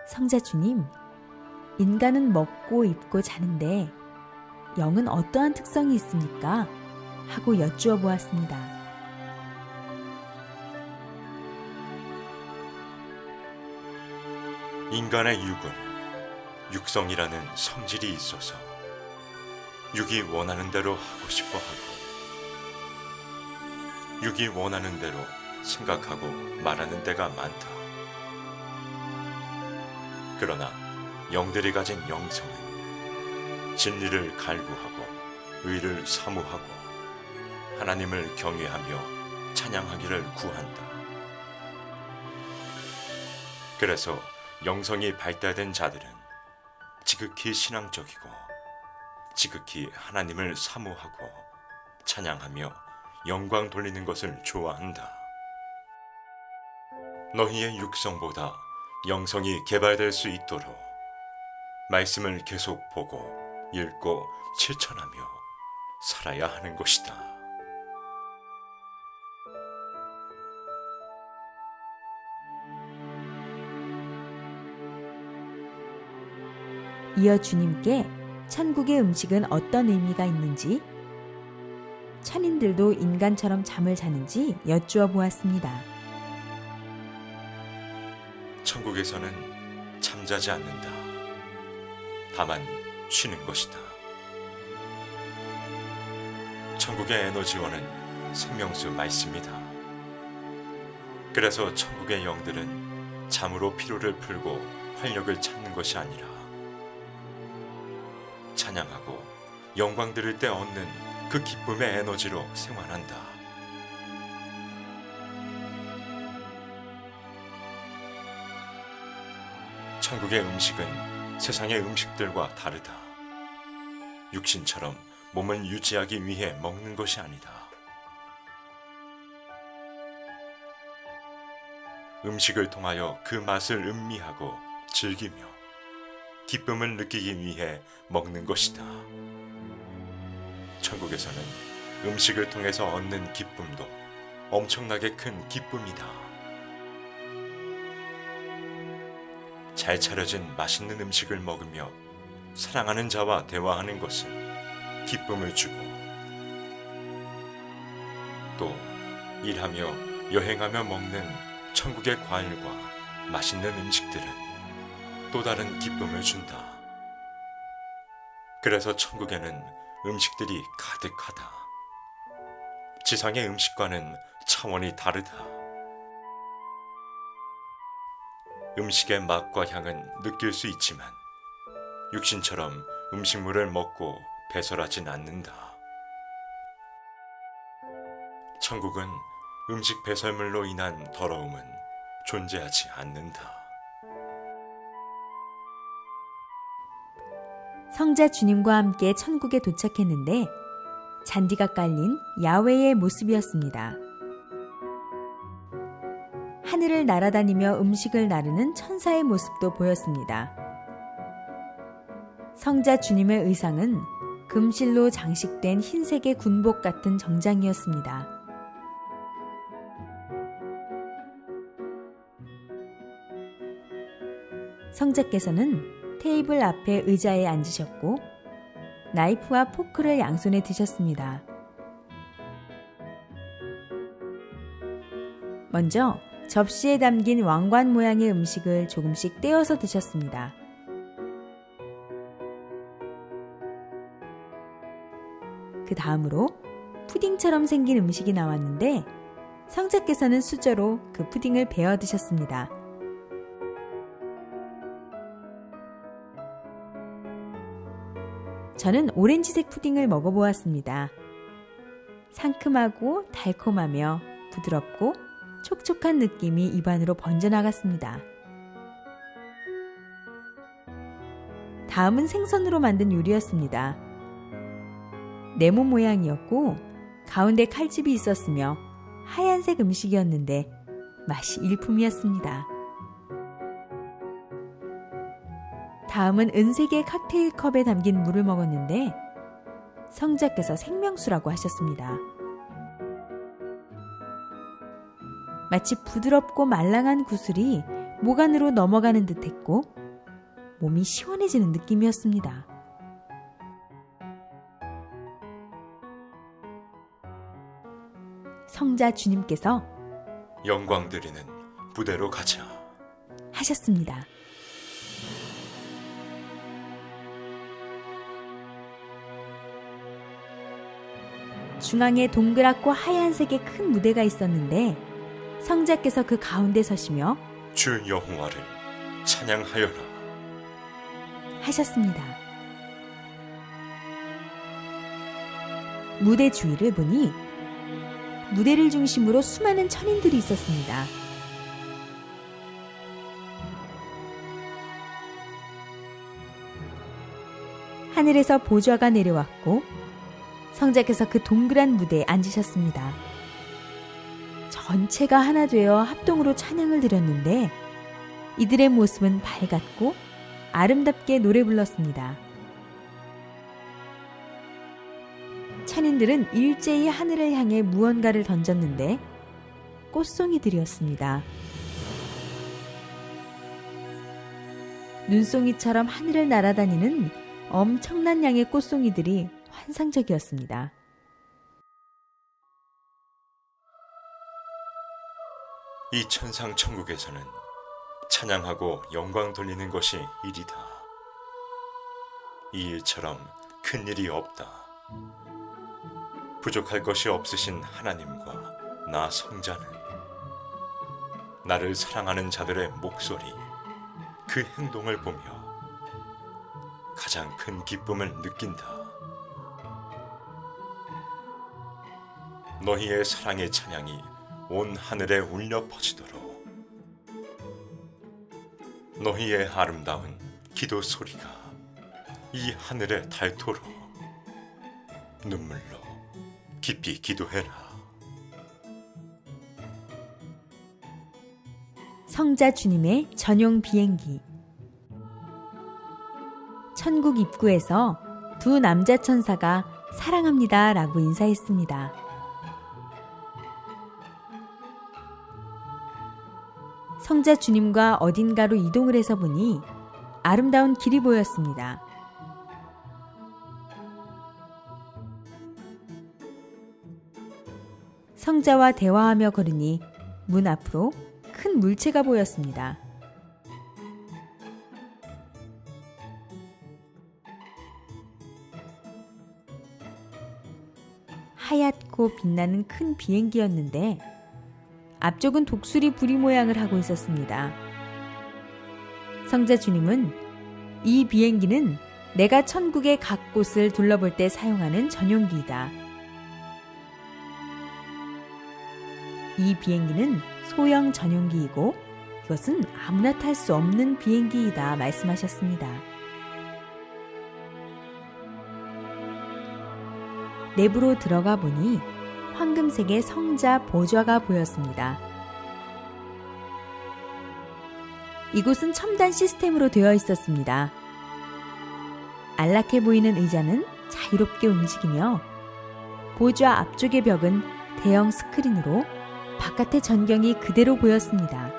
Speaker 4: 성자 주님, 인간은 먹고 입고 자는데 영은 어떠한 특성이 있습니까? 하고 여쭈어 보았습니다.
Speaker 3: 인간의 육은 육성이라는 성질이 있어서 육이 원하는 대로 하고 싶어 하고 육이 원하는 대로 생각하고 말하는 때가 많다. 그러나 영들이 가진 영성은 진리를 갈구하고 의를 사모하고 하나님을 경외하며 찬양하기를 구한다. 그래서 영성이 발달된 자들은 지극히 신앙적이고 지극히 하나님을 사모하고 찬양하며 영광 돌리는 것을 좋아한다. 너희의 육성보다 영성이 개발될 수 있도록 말씀을 계속 보고 읽고 실천하며 살아야 하는 것이다.
Speaker 4: 이어 주님께 천국의 음식은 어떤 의미가 있는지, 천인들도 인간처럼 잠을 자는지 여쭈어 보았습니다.
Speaker 3: 천국에서는 잠자지 않는다. 다만 쉬는 것이다. 천국의 에너지원은 생명수 말씀이다. 그래서 천국의 영들은 잠으로 피로를 풀고 활력을 찾는 것이 아니라 찬양하고 영광 드릴 때 얻는 그 기쁨의 에너지로 생활한다. 천국의 음식은 세상의 음식들과 다르다. 육신처럼 몸을 유지하기 위해 먹는 것이 아니다. 음식을 통하여 그 맛을 음미하고 즐기며 기쁨을 느끼기 위해 먹는 것이다. 천국에서는 음식을 통해서 얻는 기쁨도 엄청나게 큰 기쁨이다. 잘 차려진 맛있는 음식을 먹으며 사랑하는 자와 대화하는 것은 기쁨을 주고, 또 일하며 여행하며 먹는 천국의 과일과 맛있는 음식들은 또 다른 기쁨을 준다. 그래서 천국에는 음식들이 가득하다. 지상의 음식과는 차원이 다르다. 음식의 맛과 향은 느낄 수 있지만 육신처럼 음식물을 먹고 배설하진 않는다. 천국은 음식 배설물로 인한 더러움은 존재하지 않는다.
Speaker 4: 성자 주님과 함께 천국에 도착했는데 잔디가 깔린 야외의 모습이었습니다. 하늘을 날아다니며 음식을 나르는 천사의 모습도 보였습니다. 성자 주님의 의상은 금실로 장식된 흰색의 군복 같은 정장이었습니다. 성자께서는 테이블 앞에 의자에 앉으셨고 나이프와 포크를 양손에 드셨습니다. 먼저 접시에 담긴 왕관 모양의 음식을 조금씩 떼어서 드셨습니다. 그 다음으로 푸딩처럼 생긴 음식이 나왔는데 성자께서는 수저로 그 푸딩을 베어 드셨습니다. 저는 오렌지색 푸딩을 먹어보았습니다. 상큼하고 달콤하며 부드럽고 촉촉한 느낌이 입안으로 번져나갔습니다. 다음은 생선으로 만든 요리였습니다. 네모 모양이었고 가운데 칼집이 있었으며 하얀색 음식이었는데 맛이 일품이었습니다. 다음은 은색의 칵테일 컵에 담긴 물을 먹었는데 성자께서 생명수라고 하셨습니다. 마치 부드럽고 말랑한 구슬이 목 안으로 넘어가는 듯했고 몸이 시원해지는 느낌이었습니다. 성자 주님께서
Speaker 3: 영광 드리는 부대로 가자
Speaker 4: 하셨습니다. 중앙에 동그랗고 하얀색의 큰 무대가 있었는데 성자께서 그 가운데 서시며
Speaker 3: 주 여호와를 찬양하여라.
Speaker 4: 하셨습니다. 무대 주위를 보니 무대를 중심으로 수많은 천인들이 있었습니다. 하늘에서 보좌가 내려왔고 성자께서 그 동그란 무대에 앉으셨습니다. 전체가 하나 되어 합동으로 찬양을 드렸는데 이들의 모습은 밝았고 아름답게 노래 불렀습니다. 천인들은 일제히 하늘을 향해 무언가를 던졌는데 꽃송이들이었습니다. 눈송이처럼 하늘을 날아다니는 엄청난 양의 꽃송이들이 환상적이었습니다.
Speaker 3: 이 천상 천국에서는 찬양하고 영광 돌리는 것이 일이다. 이 일처럼 큰 일이 없다. 부족할 것이 없으신 하나님과 나 성자는 나를 사랑하는 자들의 목소리, 그 행동을 보며 가장 큰 기쁨을 느낀다. 너희의 사랑의 찬양이 온 하늘에 울려 퍼지도록 너희의 아름다운 기도 소리가 이 하늘에 닳도록 눈물로 깊이 기도해라.
Speaker 4: 성자 주님의 전용 비행기. 천국 입구에서 두 남자 천사가 사랑합니다 라고 인사했습니다. 성자 주님과 어딘가로 이동을 해서 보니 아름다운 길이 보였습니다. 성자와 대화하며 걸으니 문 앞으로 큰 물체가 보였습니다. 하얗고 빛나는 큰 비행기였는데 앞쪽은 독수리 부리 모양을 하고 있었습니다. 성자 주님은 이 비행기는 내가 천국의 각 곳을 둘러볼 때 사용하는 전용기이다. 이 비행기는 소형 전용기이고 이것은 아무나 탈 수 없는 비행기이다 말씀하셨습니다. 내부로 들어가 보니 황금색의 성자 보좌가 보였습니다. 이곳은 첨단 시스템으로 되어 있었습니다. 안락해 보이는 의자는 자유롭게 움직이며 보좌 앞쪽의 벽은 대형 스크린으로 바깥의 전경이 그대로 보였습니다.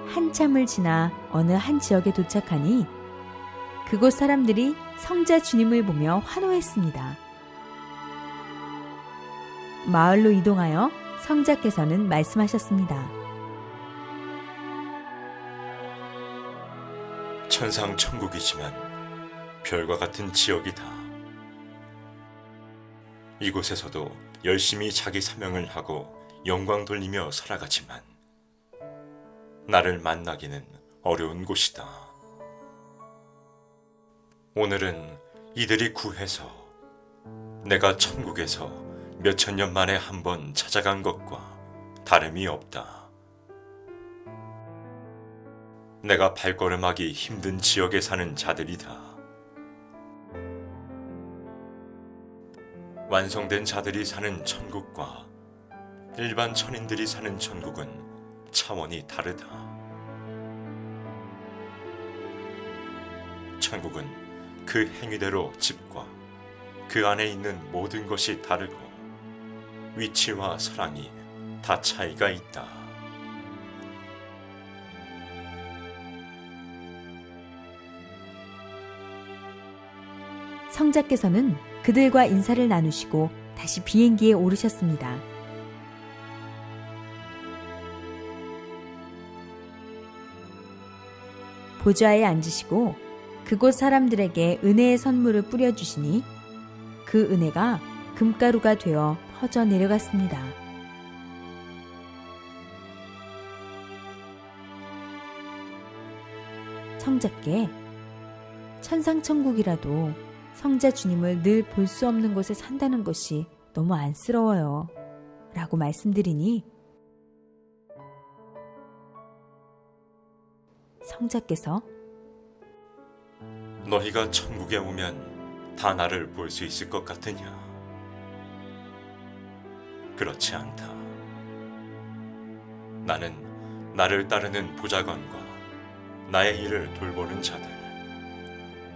Speaker 4: 한참을 지나 어느 한 지역에 도착하니 그곳 사람들이 성자 주님을 보며 환호했습니다. 마을로 이동하여 성자께서는 말씀하셨습니다.
Speaker 3: 천상 천국이지만 별과 같은 지역이다. 이곳에서도 열심히 자기 사명을 하고 영광 돌리며 살아가지만 나를 만나기는 어려운 곳이다. 오늘은 이들이 구해서 내가 천국에서 몇천 년 만에 한 번 찾아간 것과 다름이 없다. 내가 발걸음하기 힘든 지역에 사는 자들이다. 완성된 자들이 사는 천국과 일반 천인들이 사는 천국은 차원이 다르다. 천국은 그 행위대로 집과 그 안에 있는 모든 것이 다르고 위치와 사랑이 다 차이가 있다.
Speaker 4: 성자께서는 그들과 인사를 나누시고 다시 비행기에 오르셨습니다. 보좌에 앉으시고 그곳 사람들에게 은혜의 선물을 뿌려주시니 그 은혜가 금가루가 되어 퍼져 내려갔습니다. 성자께 천상천국이라도 성자 주님을 늘 볼 수 없는 곳에 산다는 것이 너무 안쓰러워요. 라고 말씀드리니 성자께서
Speaker 3: 너희가 천국에 오면 다 나를 볼 수 있을 것 같으냐? 그렇지 않다. 나는 나를 따르는 보좌관과 나의 일을 돌보는 자들,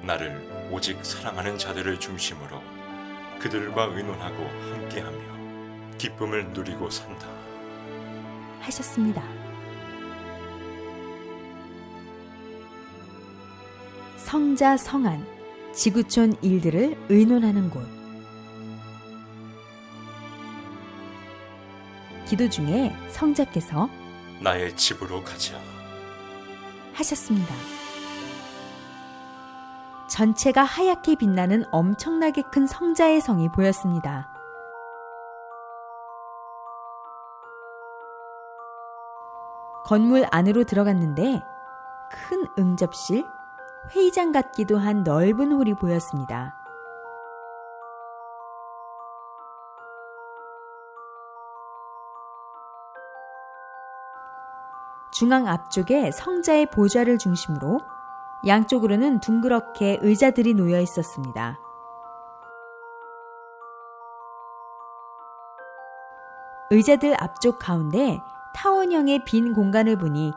Speaker 3: 나를 오직 사랑하는 자들을 중심으로 그들과 의논하고 함께하며 기쁨을 누리고 산다.
Speaker 4: 하셨습니다. 성자 성안, 지구촌 일들을 의논하는 곳. 기도 중에 성자께서
Speaker 3: 나의 집으로 가자.
Speaker 4: 하셨습니다. 전체가 하얗게 빛나는 엄청나게 큰 성자의 성이 보였습니다. 건물 안으로 들어갔는데 큰 응접실, 회의장 같기도 한 넓은 홀이 보였습니다. 중앙 앞쪽에 성자의 보좌를 중심으로 양쪽으로는 둥그렇게 의자들이 놓여 있었습니다. 의자들 앞쪽 가운데 타원형의 빈 공간을 보니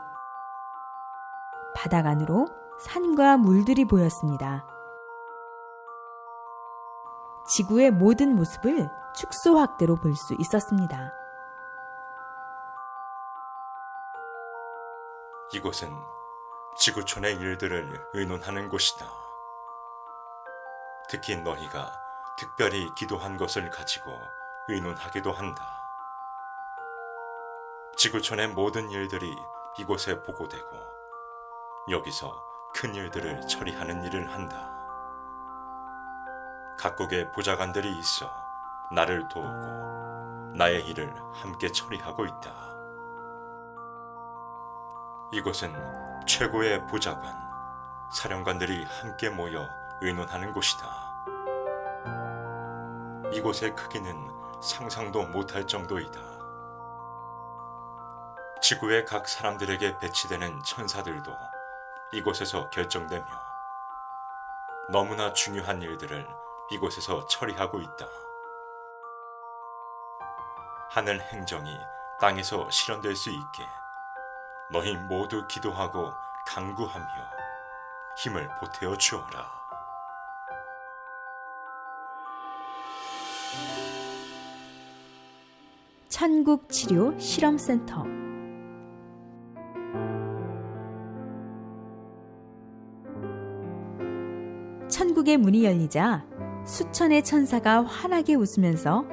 Speaker 4: 바닥 안으로 산과 물들이 보였습니다. 지구의 모든 모습을 축소 확대로 볼 수 있었습니다.
Speaker 3: 이곳은 지구촌의 일들을 의논하는 곳이다. 특히 너희가 특별히 기도한 것을 가지고 의논하기도 한다. 지구촌의 모든 일들이 이곳에 보고되고 여기서 큰 일들을 처리하는 일을 한다. 각국의 보좌관들이 있어 나를 도우고 나의 일을 함께 처리하고 있다. 이곳은 최고의 보좌관, 사령관들이 함께 모여 의논하는 곳이다. 이곳의 크기는 상상도 못할 정도이다. 지구의 각 사람들에게 배치되는 천사들도 이곳에서 결정되며 너무나 중요한 일들을 이곳에서 처리하고 있다. 하늘 행정이 땅에서 실현될 수 있게 너희 모두 기도하고 간구하며 힘을 보태어 주어라.
Speaker 4: 천국치료 실험센터. 천국의 문이 열리자 수천의 천사가 환하게 웃으면서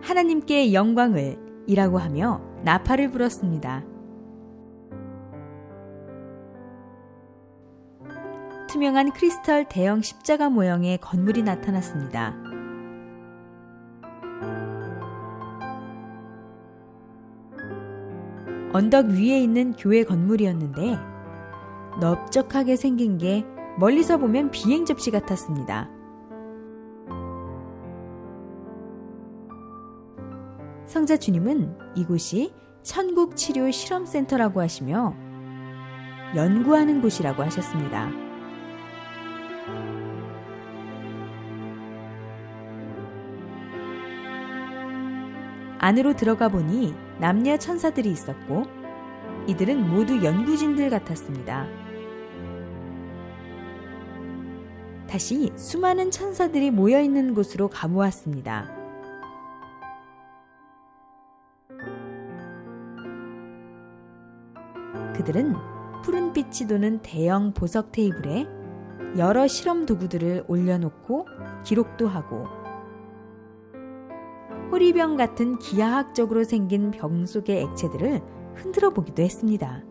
Speaker 4: 하나님께 영광을 이라고 하며 나팔을 불었습니다. 투명한 크리스털 대형 십자가 모형의 건물이 나타났습니다. 언덕 위에 있는 교회 건물이었는데 넓적하게 생긴 게 멀리서 보면 비행 접시 같았습니다. 성자 주님은 이곳이 천국치료 실험센터라고 하시며 연구하는 곳이라고 하셨습니다. 안으로 들어가 보니 남녀 천사들이 있었고 이들은 모두 연구진들 같았습니다. 다시 수많은 천사들이 모여있는 곳으로 가보았습니다. 그들은 푸른빛이 도는 대형 보석 테이블에 여러 실험 도구들을 올려놓고 기록도 하고 호리병 같은 기하학적으로 생긴 병 속의 액체들을 흔들어 보기도 했습니다.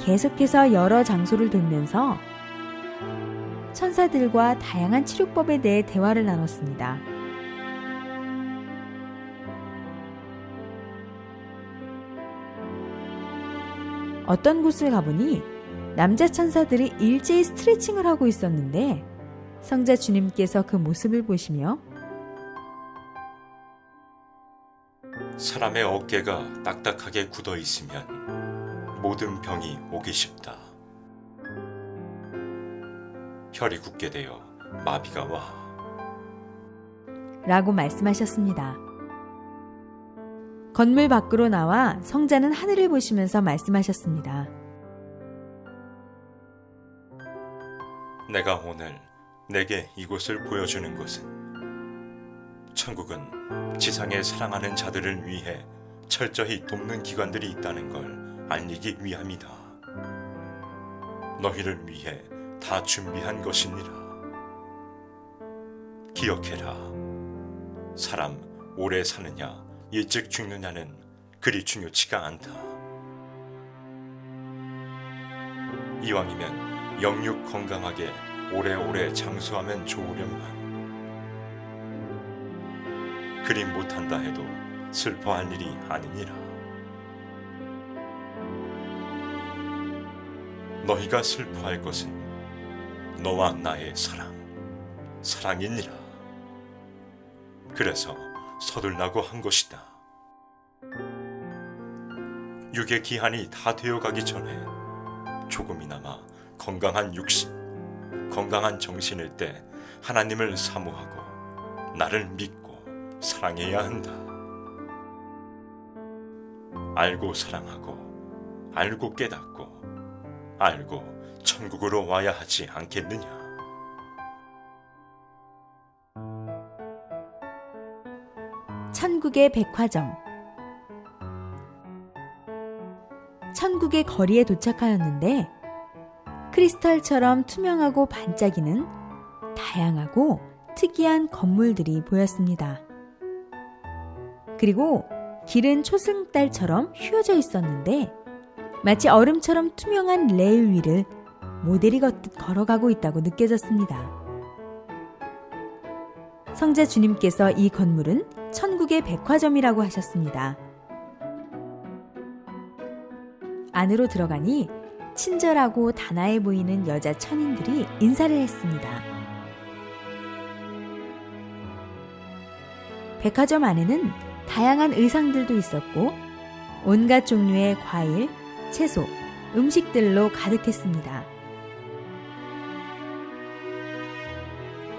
Speaker 4: 계속해서 여러 장소를 돌면서 천사들과 다양한 치료법에 대해 대화를 나눴습니다. 어떤 곳을 가보니 남자 천사들이 일제히 스트레칭을 하고 있었는데 성자 주님께서 그 모습을 보시며
Speaker 3: 사람의 어깨가 딱딱하게 굳어 있으면 모든 병이 오기 쉽다. 혈이 굳게 되어 마비가 와.
Speaker 4: 라고 말씀하셨습니다. 건물 밖으로 나와 성자는 하늘을 보시면서 말씀하셨습니다.
Speaker 3: 내가 오늘 내게 이곳을 보여주는 것은 천국은 지상에 사랑하는 자들을 위해 철저히 돕는 기관들이 있다는 걸 알리기 위함이다. 너희를 위해 다 준비한 것이니라. 기억해라. 사람 오래 사느냐 일찍 죽느냐는 그리 중요치가 않다. 이왕이면 영육 건강하게 오래오래 장수하면 좋으련만. 그리 못한다 해도 슬퍼할 일이 아니니라. 너희가 슬퍼할 것은 너와 나의 사랑이니라. 그래서 서둘라고 한 것이다. 육의 기한이 다 되어가기 전에 조금이나마 건강한 육신, 건강한 정신일 때 하나님을 사모하고 나를 믿고 사랑해야 한다. 알고 사랑하고 알고 깨닫고 알고 천국으로 와야 하지 않겠느냐.
Speaker 4: 천국의 백화점. 천국의 거리에 도착하였는데 크리스탈처럼 투명하고 반짝이는 다양하고 특이한 건물들이 보였습니다. 그리고 길은 초승달처럼 휘어져 있었는데 마치 얼음처럼 투명한 레일 위를 모델이 걷듯 걸어가고 있다고 느껴졌습니다. 성자 주님께서 이 건물은 천국의 백화점이라고 하셨습니다. 안으로 들어가니 친절하고 단아해 보이는 여자 천인들이 인사를 했습니다. 백화점 안에는 다양한 의상들도 있었고 온갖 종류의 과일, 채소, 음식들로 가득했습니다.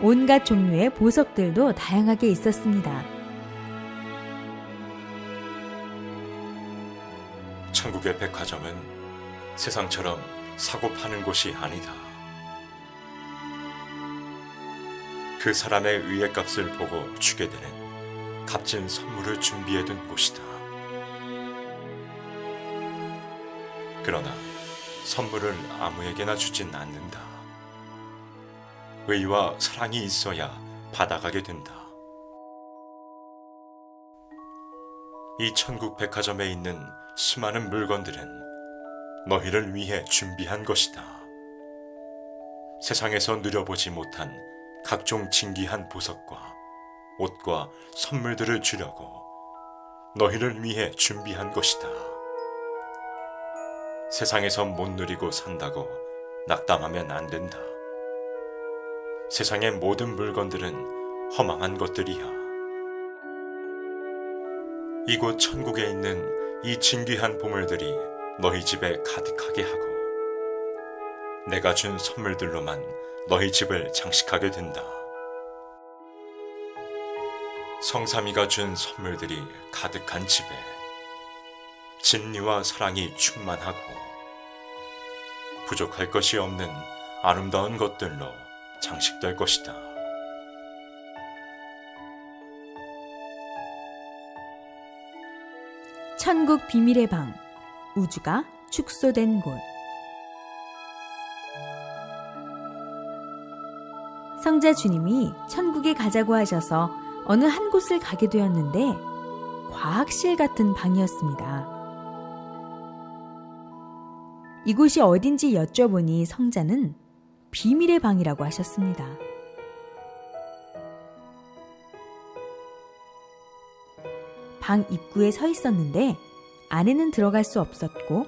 Speaker 4: 온갖 종류의 보석들도 다양하게 있었습니다.
Speaker 3: 천국의 백화점은 세상처럼 사고 파는 곳이 아니다. 그 사람의 의의 값을 보고 주게 되는 값진 선물을 준비해둔 곳이다. 그러나 선물을 아무에게나 주진 않는다. 의와 사랑이 있어야 받아가게 된다. 이 천국 백화점에 있는 수많은 물건들은 너희를 위해 준비한 것이다. 세상에서 누려보지 못한 각종 진귀한 보석과 옷과 선물들을 주려고 너희를 위해 준비한 것이다. 세상에서 못 누리고 산다고 낙담하면 안 된다. 세상의 모든 물건들은 허망한 것들이야. 이곳 천국에 있는 이 진귀한 보물들이 너희 집에 가득하게 하고 내가 준 선물들로만 너희 집을 장식하게 된다. 성삼이가 준 선물들이 가득한 집에 진리와 사랑이 충만하고 부족할 것이 없는 아름다운 것들로 장식될 것이다.
Speaker 4: 천국 비밀의 방, 우주가 축소된 곳. 성자 주님이 천국에 가자고 하셔서 어느 한 곳을 가게 되었는데 과학실 같은 방이었습니다. 이곳이 어딘지 여쭤보니 성자는 비밀의 방이라고 하셨습니다. 방 입구에 서 있었는데 안에는 들어갈 수 없었고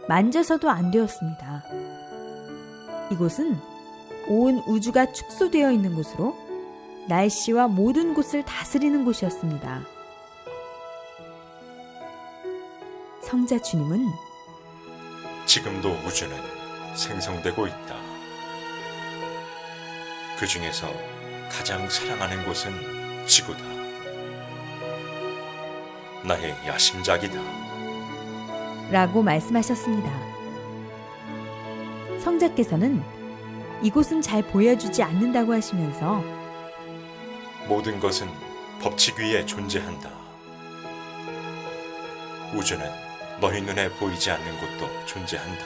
Speaker 4: 만져서도 안 되었습니다. 이곳은 온 우주가 축소되어 있는 곳으로 날씨와 모든 곳을 다스리는 곳이었습니다. 성자 주님은
Speaker 3: 지금도 우주는 생성되고 있다. 그 중에서 가장 사랑하는 곳은 지구다. 나의 야심작이다.
Speaker 4: 라고 말씀하셨습니다. 성자께서는 이곳은 잘 보여주지 않는다고 하시면서
Speaker 3: 모든 것은 법칙 위에 존재한다. 우주는 너희 눈에 보이지 않는 곳도 존재한다.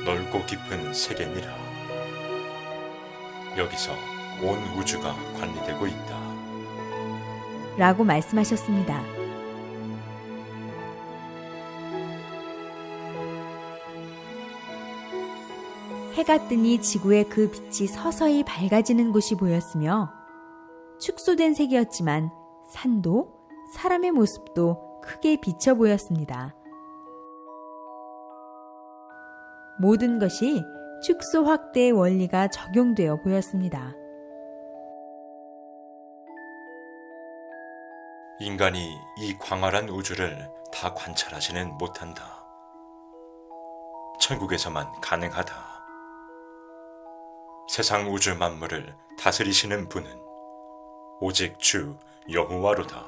Speaker 3: 넓고 깊은 세계니라. 여기서 온 우주가 관리되고 있다.
Speaker 4: 라고 말씀하셨습니다. 해가 뜨니 지구의 그 빛이 서서히 밝아지는 곳이 보였으며 축소된 색이었지만 산도 사람의 모습도 크게 비쳐 보였습니다. 모든 것이 축소 확대의 원리가 적용되어 보였습니다.
Speaker 3: 인간이 이 광활한 우주를 다 관찰하지는 못한다. 천국에서만 가능하다. 세상 우주 만물을 다스리시는 분은 오직 주 여호와로다.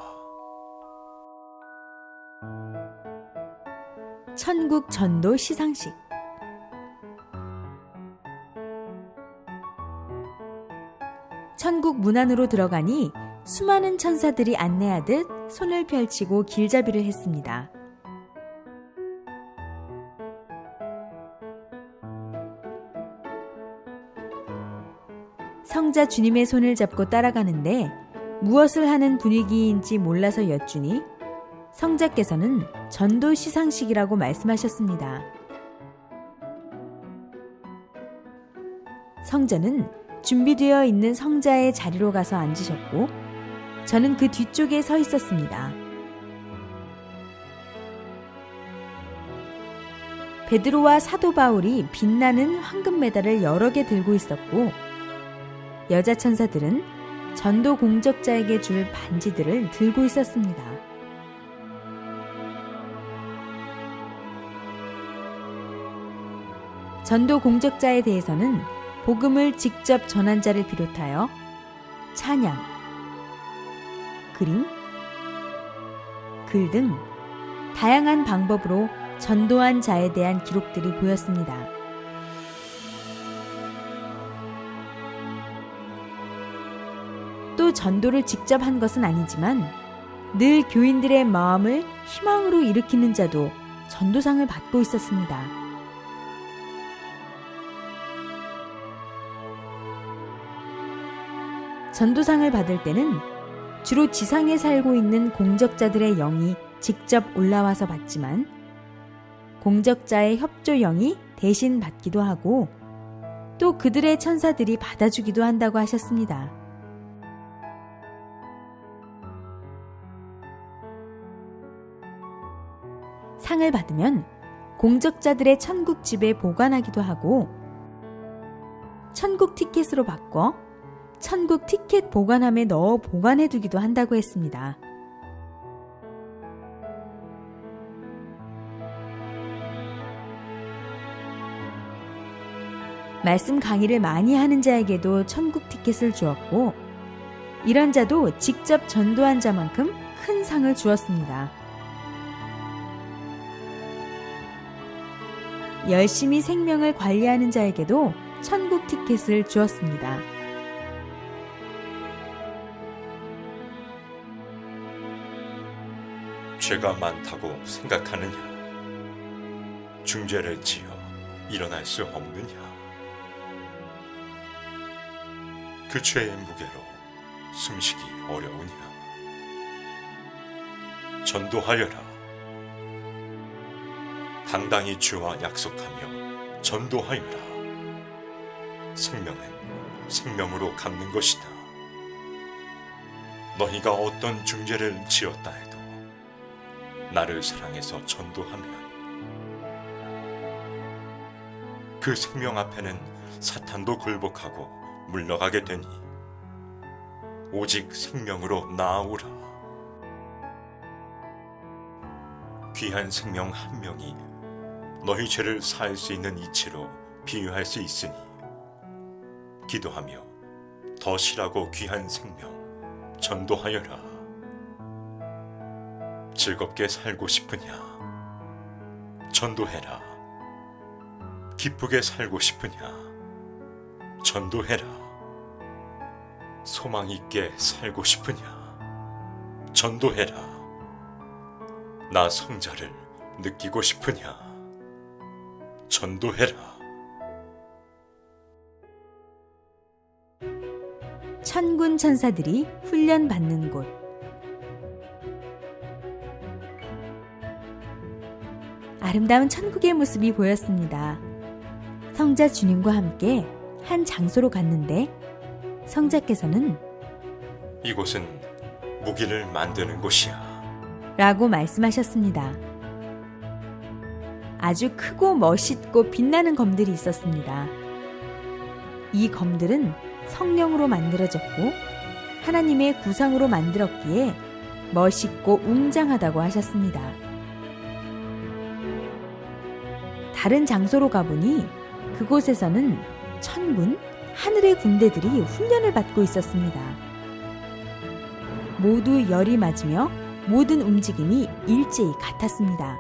Speaker 4: 천국 전도 시상식. 천국 문 안으로 들어가니 수많은 천사들이 안내하듯 손을 펼치고 길잡이를 했습니다. 성자 주님의 손을 잡고 따라가는데 무엇을 하는 분위기인지 몰라서 여쭈니 성자께서는 전도 시상식이라고 말씀하셨습니다. 성자는 준비되어 있는 성자의 자리로 가서 앉으셨고 저는 그 뒤쪽에 서 있었습니다. 베드로와 사도 바울이 빛나는 황금 메달을 여러 개 들고 있었고 여자 천사들은 전도 공적자에게 줄 반지들을 들고 있었습니다. 전도 공적자에 대해서는 복음을 직접 전한 자를 비롯하여 찬양, 그림, 글 등 다양한 방법으로 전도한 자에 대한 기록들이 보였습니다. 또 전도를 직접 한 것은 아니지만 늘 교인들의 마음을 희망으로 일으키는 자도 전도상을 받고 있었습니다. 전도상을 받을 때는 주로 지상에 살고 있는 공적자들의 영이 직접 올라와서 받지만 공적자의 협조 영이 대신 받기도 하고 또 그들의 천사들이 받아주기도 한다고 하셨습니다. 상을 받으면 공적자들의 천국집에 보관하기도 하고 천국 티켓으로 바꿔 천국 티켓 보관함에 넣어 보관해두기도 한다고 했습니다. 말씀 강의를 많이 하는 자에게도 천국 티켓을 주었고 이런 자도 직접 전도한 자만큼 큰 상을 주었습니다. 열심히 생명을 관리하는 자에게도 천국 티켓을 주었습니다.
Speaker 3: 죄가 많다고 생각하느냐? 중죄를 지어 일어날 수 없느냐? 그 죄의 무게로 숨쉬기 어려우냐? 전도하여라. 당당히 주와 약속하며 전도하여라. 생명은 생명으로 갚는 것이다. 너희가 어떤 중죄를 지었다 해도 나를 사랑해서 전도하면 그 생명 앞에는 사탄도 굴복하고 물러가게 되니 오직 생명으로 나아오라. 귀한 생명 한 명이 너희 죄를 사할 수 있는 이치로 비유할 수 있으니 기도하며 더 실하고 귀한 생명 전도하여라. 즐겁게 살고 싶으냐? 전도해라. 기쁘게 살고 싶으냐? 전도해라. 소망 있게 살고 싶으냐? 전도해라. 나 성자를 느끼고 싶으냐? 전도해라.
Speaker 4: 천군 천사들이 훈련받는 곳. 아름다운 천국의 모습이 보였습니다. 성자 주님과 함께 한 장소로 갔는데 성자께서는
Speaker 3: 이곳은 무기를 만드는 곳이야.
Speaker 4: 라고 말씀하셨습니다. 아주 크고 멋있고 빛나는 검들이 있었습니다. 이 검들은 성령으로 만들어졌고 하나님의 구상으로 만들었기에 멋있고 웅장하다고 하셨습니다. 다른 장소로 가보니 그곳에서는 천군, 하늘의 군대들이 훈련을 받고 있었습니다. 모두 열이 맞으며 모든 움직임이 일제히 같았습니다.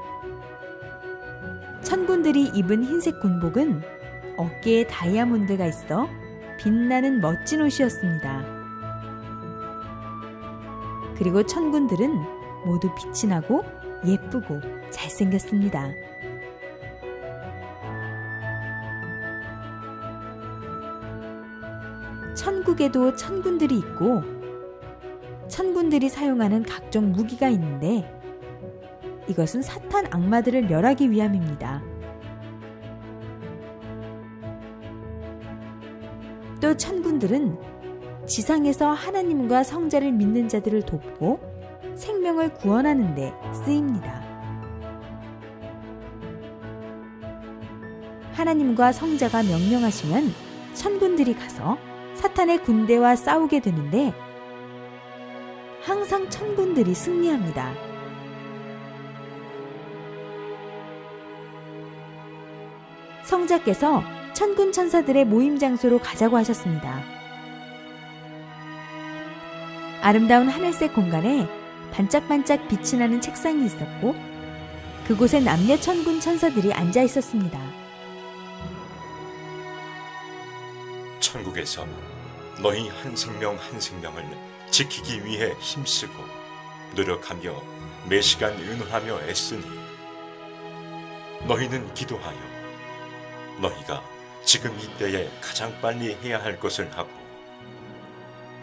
Speaker 4: 천군들이 입은 흰색 군복은 어깨에 다이아몬드가 있어 빛나는 멋진 옷이었습니다. 그리고 천군들은 모두 빛이 나고 예쁘고 잘생겼습니다. 천국에도 천군들이 있고 천군들이 사용하는 각종 무기가 있는데 이것은 사탄 악마들을 멸하기 위함입니다. 또 천군들은 지상에서 하나님과 성자를 믿는 자들을 돕고 생명을 구원하는 데 쓰입니다. 하나님과 성자가 명령하시면 천군들이 가서 사탄의 군대와 싸우게 되는데 항상 천군들이 승리합니다. 성자께서 천군 천사들의 모임 장소로 가자고 하셨습니다. 아름다운 하늘색 공간에 반짝반짝 빛이 나는 책상이 있었고 그곳에 남녀 천군 천사들이 앉아 있었습니다.
Speaker 3: 천국에서 너희 한 생명 한 생명을 지키기 위해 힘쓰고 노력하며 매시간 의논하며 애쓰니 너희는 기도하여 너희가 지금 이때에 가장 빨리 해야 할 것을 하고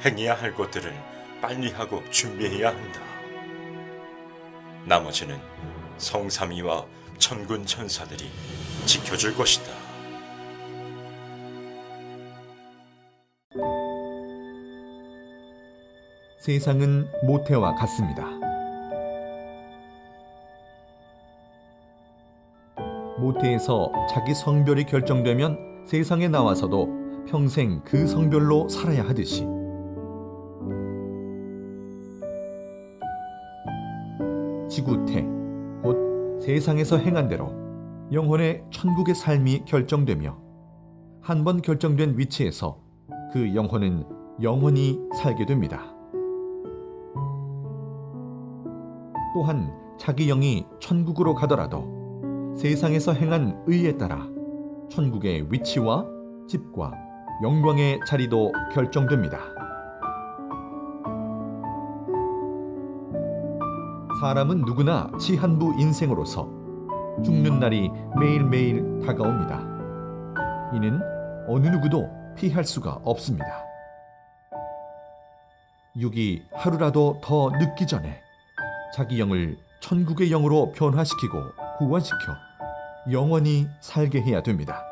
Speaker 3: 행해야 할 것들을 빨리 하고 준비해야 한다. 나머지는 성삼위와 천군 천사들이 지켜줄 것이다.
Speaker 2: 세상은 모태와 같습니다. 모태에서 자기 성별이 결정되면 세상에 나와서도 평생 그 성별로 살아야 하듯이 지구태, 곧 세상에서 행한 대로 영혼의 천국의 삶이 결정되며 한 번 결정된 위치에서 그 영혼은 영원히 살게 됩니다. 또한 자기 영이 천국으로 가더라도 세상에서 행한 의에 따라 천국의 위치와 집과 영광의 자리도 결정됩니다. 사람은 누구나 시한부 인생으로서 죽는 날이 매일매일 다가옵니다. 이는 어느 누구도 피할 수가 없습니다. 육이 하루라도 더 늦기 전에 자기 영을 천국의 영으로 변화시키고 구원시켜 영원히 살게 해야 됩니다.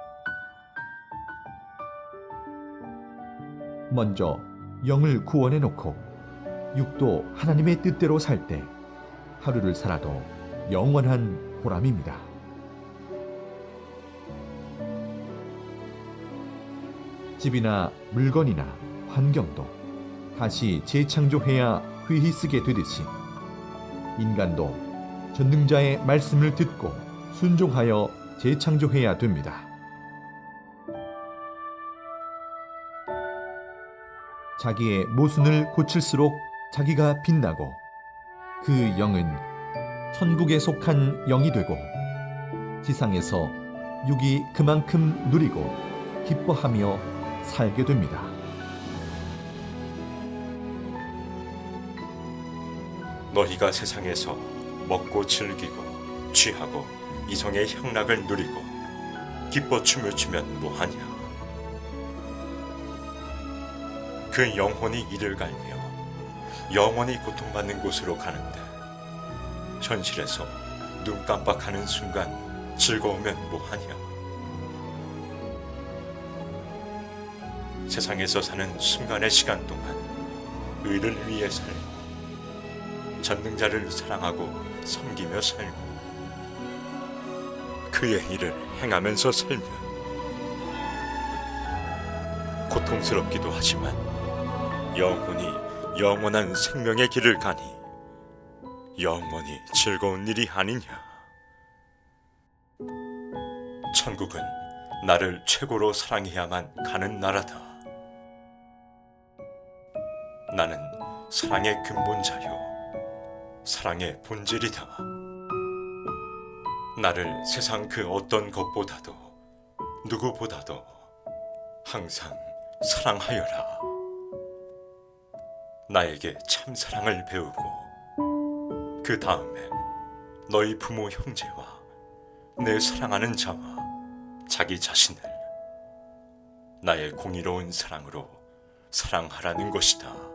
Speaker 2: 먼저 영을 구원해 놓고 육도 하나님의 뜻대로 살 때 하루를 살아도 영원한 보람입니다. 집이나 물건이나 환경도 다시 재창조해야 회의 쓰게 되듯이 인간도 전능자의 말씀을 듣고 순종하여 재창조해야 됩니다. 자기의 모순을 고칠수록 자기가 빛나고 그 영은 천국에 속한 영이 되고 지상에서 육이 그만큼 누리고 기뻐하며 살게 됩니다.
Speaker 3: 너희가 세상에서 먹고 즐기고 취하고 이성의 향락을 누리고 기뻐 춤을 추면 뭐하냐? 그 영혼이 이를 갈며 영원히 고통받는 곳으로 가는데 현실에서 눈 깜빡하는 순간 즐거우면 뭐하냐? 세상에서 사는 순간의 시간 동안 의를 위해 살고 전능자를 사랑하고 섬기며 살고 그의 일을 행하면서 살면 고통스럽기도 하지만 영혼이 영원한 생명의 길을 가니 영원히 즐거운 일이 아니냐. 천국은 나를 최고로 사랑해야만 가는 나라다. 나는 사랑의 근본자요 사랑의 본질이다. 나를 세상 그 어떤 것보다도 누구보다도 항상 사랑하여라. 나에게 참 사랑을 배우고 그 다음에 너희 부모 형제와 내 사랑하는 자와 자기 자신을 나의 공의로운 사랑으로 사랑하라는 것이다.